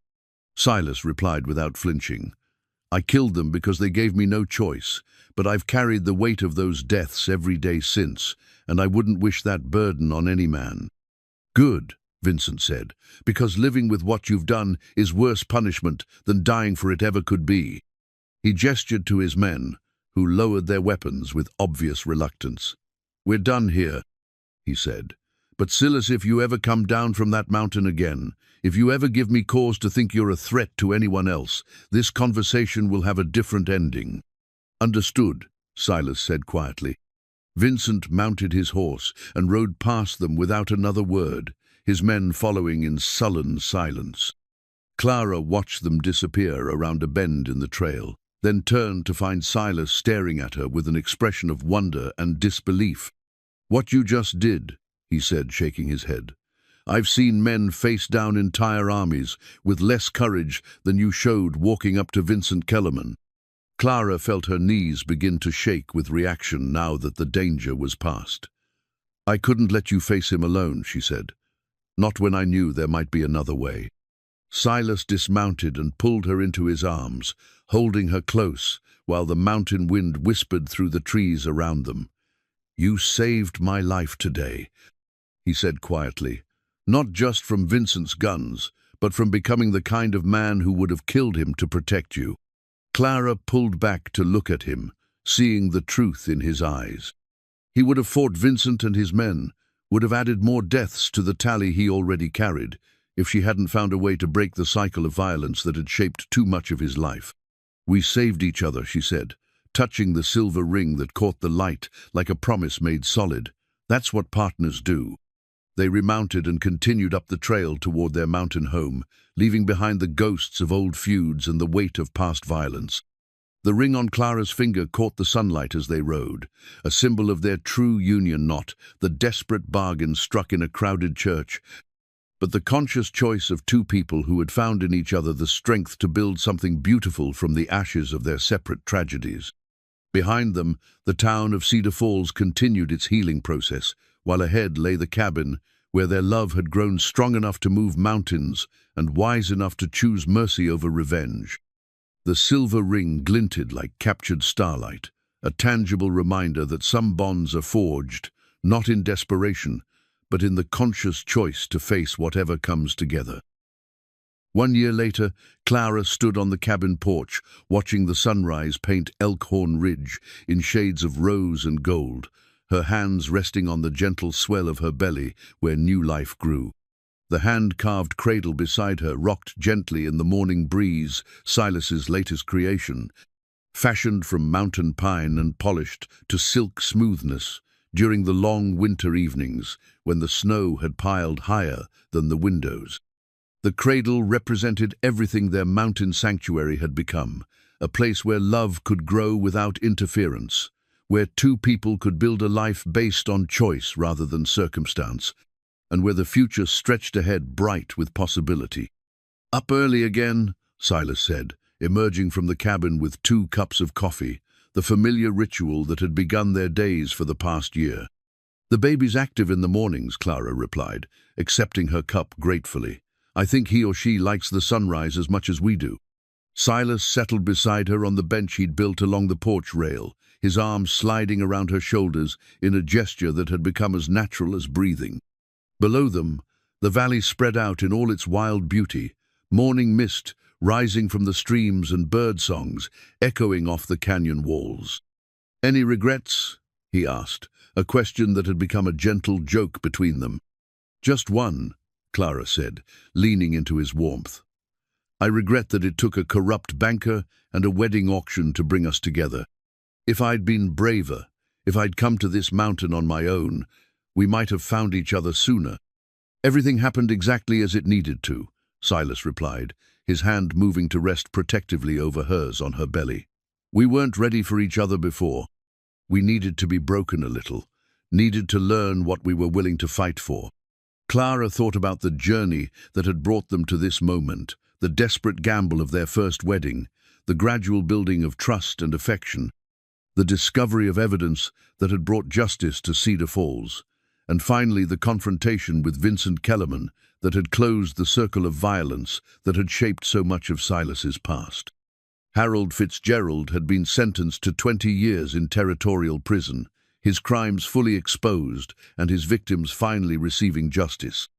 Silas replied without flinching. "I killed them because they gave me no choice, but I've carried the weight of those deaths every day since, and I wouldn't wish that burden on any man." "Good," Vincent said, "because living with what you've done is worse punishment than dying for it ever could be." He gestured to his men, who lowered their weapons with obvious reluctance. "We're done here," he said. "But Silas, if you ever come down from that mountain again, if you ever give me cause to think you're a threat to anyone else, this conversation will have a different ending." "Understood," Silas said quietly. Vincent mounted his horse and rode past them without another word, his men following in sullen silence. Clara watched them disappear around a bend in the trail, then turned to find Silas staring at her with an expression of wonder and disbelief. "What you just did," he said, shaking his head. "I've seen men face down entire armies with less courage than you showed walking up to Vincent Kellerman." Clara felt her knees begin to shake with reaction now that the danger was past. "I couldn't let you face him alone," she said. "Not when I knew there might be another way." Silas dismounted and pulled her into his arms, holding her close while the mountain wind whispered through the trees around them. "You saved my life today," he said quietly, "not just from Vincent's guns, but from becoming the kind of man who would have killed him to protect you." Clara pulled back to look at him, seeing the truth in his eyes. He would have fought Vincent and his men, would have added more deaths to the tally he already carried, if she hadn't found a way to break the cycle of violence that had shaped too much of his life. "We saved each other," she said, touching the silver ring that caught the light like a promise made solid. "That's what partners do." They remounted and continued up the trail toward their mountain home, leaving behind the ghosts of old feuds and the weight of past violence. The ring on Clara's finger caught the sunlight as they rode, a symbol of their true union, not the desperate bargain struck in a crowded church, but the conscious choice of two people who had found in each other the strength to build something beautiful from the ashes of their separate tragedies. Behind them, the town of Cedar Falls continued its healing process, while ahead lay the cabin where their love had grown strong enough to move mountains and wise enough to choose mercy over revenge. The silver ring glinted like captured starlight, a tangible reminder that some bonds are forged, not in desperation, but in the conscious choice to face whatever comes together. 1 year later, Clara stood on the cabin porch, watching the sunrise paint Elkhorn Ridge in shades of rose and gold, her hands resting on the gentle swell of her belly where new life grew. The hand-carved cradle beside her rocked gently in the morning breeze, Silas's latest creation, fashioned from mountain pine and polished to silk smoothness during the long winter evenings when the snow had piled higher than the windows. The cradle represented everything their mountain sanctuary had become, a place where love could grow without interference, where two people could build a life based on choice rather than circumstance, and where the future stretched ahead bright with possibility. "Up early again," Silas said, emerging from the cabin with 2 cups of coffee, the familiar ritual that had begun their days for the past year. "The baby's active in the mornings," Clara replied, accepting her cup gratefully. "I think he or she likes the sunrise as much as we do." Silas settled beside her on the bench he'd built along the porch rail, his arms sliding around her shoulders in a gesture that had become as natural as breathing. Below them, the valley spread out in all its wild beauty, morning mist rising from the streams and bird songs echoing off the canyon walls. "Any regrets?" he asked, a question that had become a gentle joke between them. "Just one," Clara said, leaning into his warmth. "I regret that it took a corrupt banker and a wedding auction to bring us together. If I'd been braver, if I'd come to this mountain on my own, we might have found each other sooner." "Everything happened exactly as it needed to," Silas replied, his hand moving to rest protectively over hers on her belly. "We weren't ready for each other before. We needed to be broken a little, needed to learn what we were willing to fight for." Clara thought about the journey that had brought them to this moment, the desperate gamble of their first wedding, the gradual building of trust and affection, the discovery of evidence that had brought justice to Cedar Falls, and finally the confrontation with Vincent Kellerman that had closed the circle of violence that had shaped so much of Silas's past. Harold Fitzgerald had been sentenced to 20 years in territorial prison, his crimes fully exposed and his victims finally receiving justice.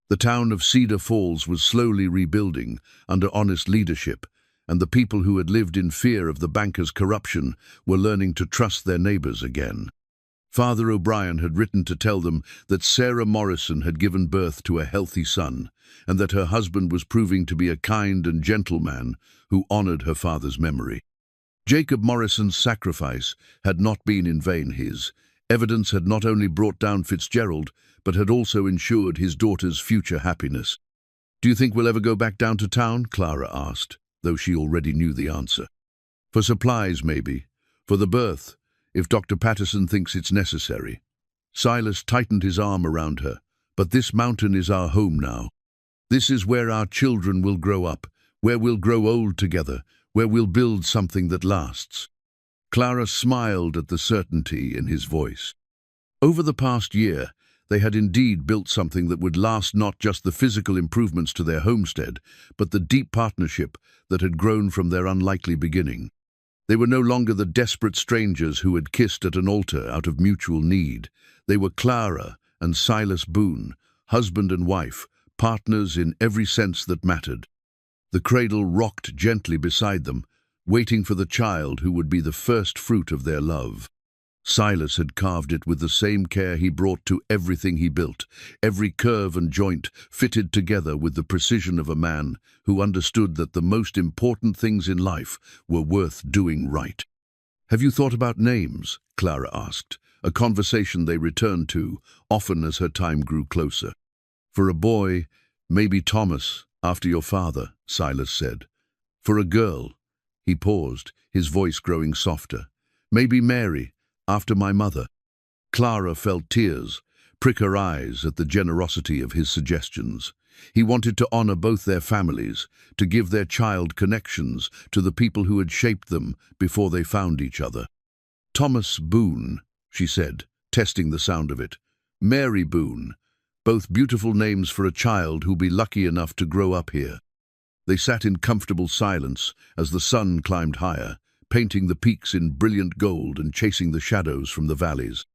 The town of Cedar Falls was slowly rebuilding under honest leadership, and the people who had lived in fear of the banker's corruption were learning to trust their neighbors again. Father O'Brien had written to tell them that Sarah Morrison had given birth to a healthy son, and that her husband was proving to be a kind and gentle man who honored her father's memory. Jacob Morrison's sacrifice had not been in vain. His evidence had not only brought down Fitzgerald, but had also ensured his daughter's future happiness. "Do you think we'll ever go back down to town?" Clara asked, though she already knew the answer. "For supplies, maybe. For the birth, if Dr. Patterson thinks it's necessary." Silas tightened his arm around her. "But this mountain is our home now. This is where our children will grow up, where we'll grow old together, where we'll build something that lasts." Clara smiled at the certainty in his voice. Over the past year, they had indeed built something that would last, not just the physical improvements to their homestead, but the deep partnership that had grown from their unlikely beginning. They were no longer the desperate strangers who had kissed at an altar out of mutual need. They were Clara and Silas Boone, husband and wife, partners in every sense that mattered. The cradle rocked gently beside them, waiting for the child who would be the first fruit of their love. Silas had carved it with the same care he brought to everything he built, every curve and joint fitted together with the precision of a man who understood that the most important things in life were worth doing right. "Have you thought about names?" Clara asked, a conversation they returned to, often as her time grew closer. "For a boy, maybe Thomas, after your father," Silas said. "For a girl," he paused, his voice growing softer, "maybe Mary, after my mother." Clara felt tears prick her eyes at the generosity of his suggestions. He wanted to honor both their families, to give their child connections to the people who had shaped them before they found each other. "Thomas Boone," she said, testing the sound of it. "Mary Boone, both beautiful names for a child who'll be lucky enough to grow up here." They sat in comfortable silence as the sun climbed higher, painting the peaks in brilliant gold and chasing the shadows from the valleys.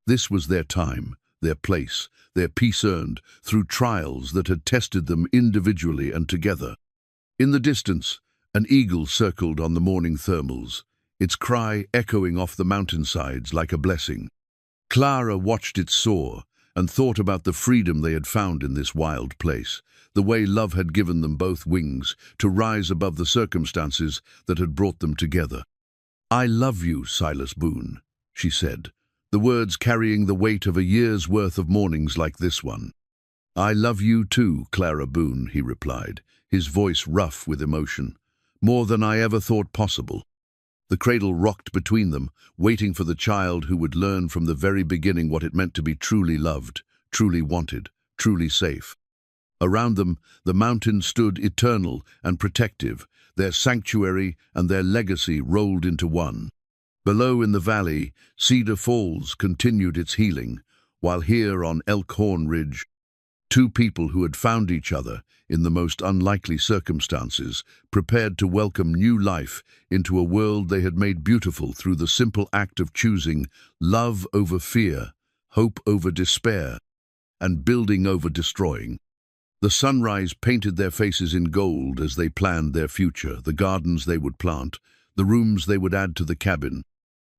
This was their time, their place, their peace earned through trials that had tested them individually and together. In the distance, an eagle circled on the morning thermals, its cry echoing off the mountainsides like a blessing. Clara watched it soar and thought about the freedom they had found in this wild place, the way love had given them both wings to rise above the circumstances that had brought them together. "I love you, Silas Boone," she said, the words carrying the weight of a year's worth of mornings like this one. "I love you too, Clara Boone," he replied, his voice rough with emotion. "More than I ever thought possible." The cradle rocked between them, waiting for the child who would learn from the very beginning what it meant to be truly loved, truly wanted, truly safe. Around them, the mountains stood eternal and protective, their sanctuary and their legacy rolled into one. Below in the valley, Cedar Falls continued its healing, while here on Elkhorn Ridge, two people who had found each other in the most unlikely circumstances, prepared to welcome new life into a world they had made beautiful through the simple act of choosing love over fear, hope over despair, and building over destroying. The sunrise painted their faces in gold as they planned their future, the gardens they would plant, the rooms they would add to the cabin,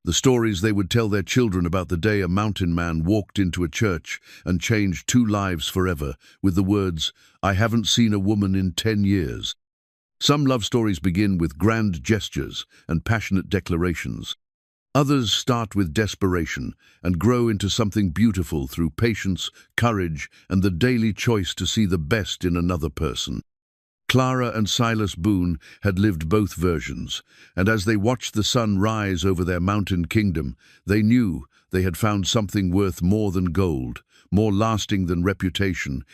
the stories they would tell their children about the day a mountain man walked into a church and changed two lives forever with the words, "I haven't seen a woman in 10 years." Some love stories begin with grand gestures and passionate declarations. Others start with desperation and grow into something beautiful through patience, courage, and the daily choice to see the best in another person. Clara and Silas Boone had lived both versions, and as they watched the sun rise over their mountain kingdom, they knew they had found something worth more than gold, more lasting than reputation,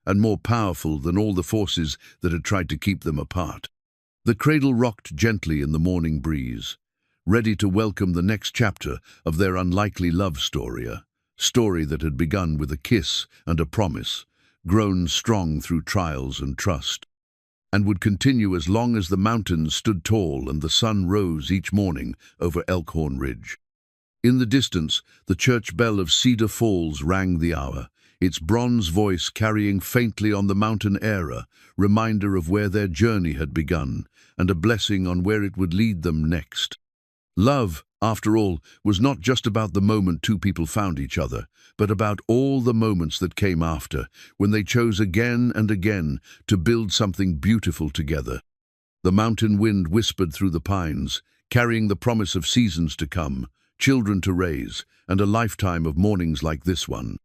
and more powerful than all the forces that had tried to keep them apart. The cradle rocked gently in the morning breeze, ready to welcome the next chapter of their unlikely love story, a story that had begun with a kiss and a promise, grown strong through trials and trust, and would continue as long as the mountains stood tall and the sun rose each morning over Elkhorn Ridge. In the distance, the church bell of Cedar Falls rang the hour, its bronze voice carrying faintly on the mountain air a reminder of where their journey had begun and a blessing on where it would lead them next. Love, after all, was not just about the moment two people found each other, but about all the moments that came after, when they chose again and again to build something beautiful together. The mountain wind whispered through the pines, carrying the promise of seasons to come, children to raise, and a lifetime of mornings like this one.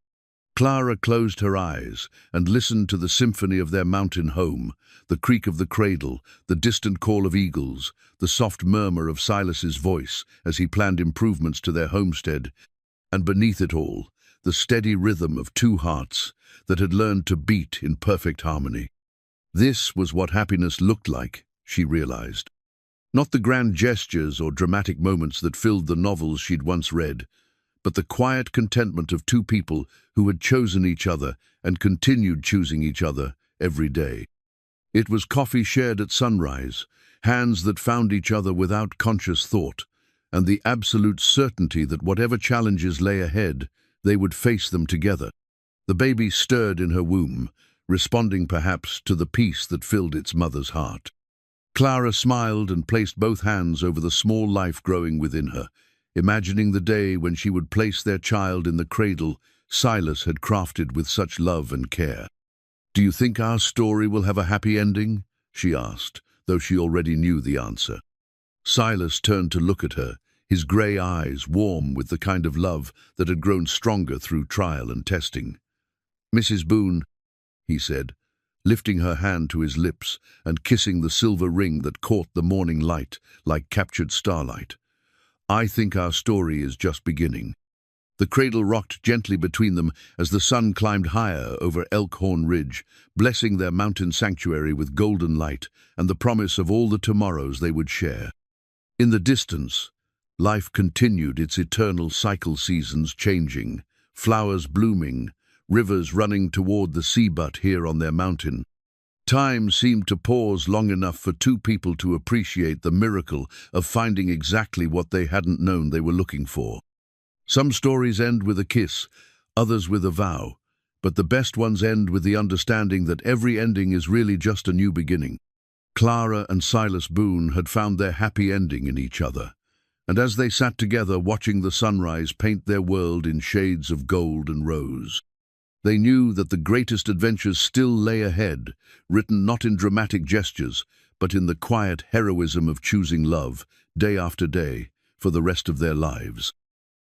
Clara closed her eyes and listened to the symphony of their mountain home, the creak of the cradle, the distant call of eagles, the soft murmur of Silas's voice as he planned improvements to their homestead, and beneath it all, the steady rhythm of two hearts that had learned to beat in perfect harmony. This was what happiness looked like, she realized. Not the grand gestures or dramatic moments that filled the novels she'd once read, but the quiet contentment of two people who had chosen each other and continued choosing each other every day. It was coffee shared at sunrise, hands that found each other without conscious thought, and the absolute certainty that whatever challenges lay ahead, they would face them together. The baby stirred in her womb, responding perhaps to the peace that filled its mother's heart. Clara smiled and placed both hands over the small life growing within her, imagining the day when she would place their child in the cradle Silas had crafted with such love and care. "Do you think our story will have a happy ending?" she asked, though she already knew the answer. Silas turned to look at her, his grey eyes warm with the kind of love that had grown stronger through trial and testing. "Mrs. Boone," he said, lifting her hand to his lips and kissing the silver ring that caught the morning light like captured starlight, "I think our story is just beginning." The cradle rocked gently between them as the sun climbed higher over Elkhorn Ridge, blessing their mountain sanctuary with golden light and the promise of all the tomorrows they would share. In the distance, life continued its eternal cycle, seasons changing, flowers blooming, rivers running toward the sea butt here on their mountain. Time seemed to pause long enough for two people to appreciate the miracle of finding exactly what they hadn't known they were looking for. Some stories end with a kiss, others with a vow, but the best ones end with the understanding that every ending is really just a new beginning. Clara and Silas Boone had found their happy ending in each other, and as they sat together watching the sunrise paint their world in shades of gold and rose, they knew that the greatest adventures still lay ahead, written not in dramatic gestures, but in the quiet heroism of choosing love, day after day, for the rest of their lives.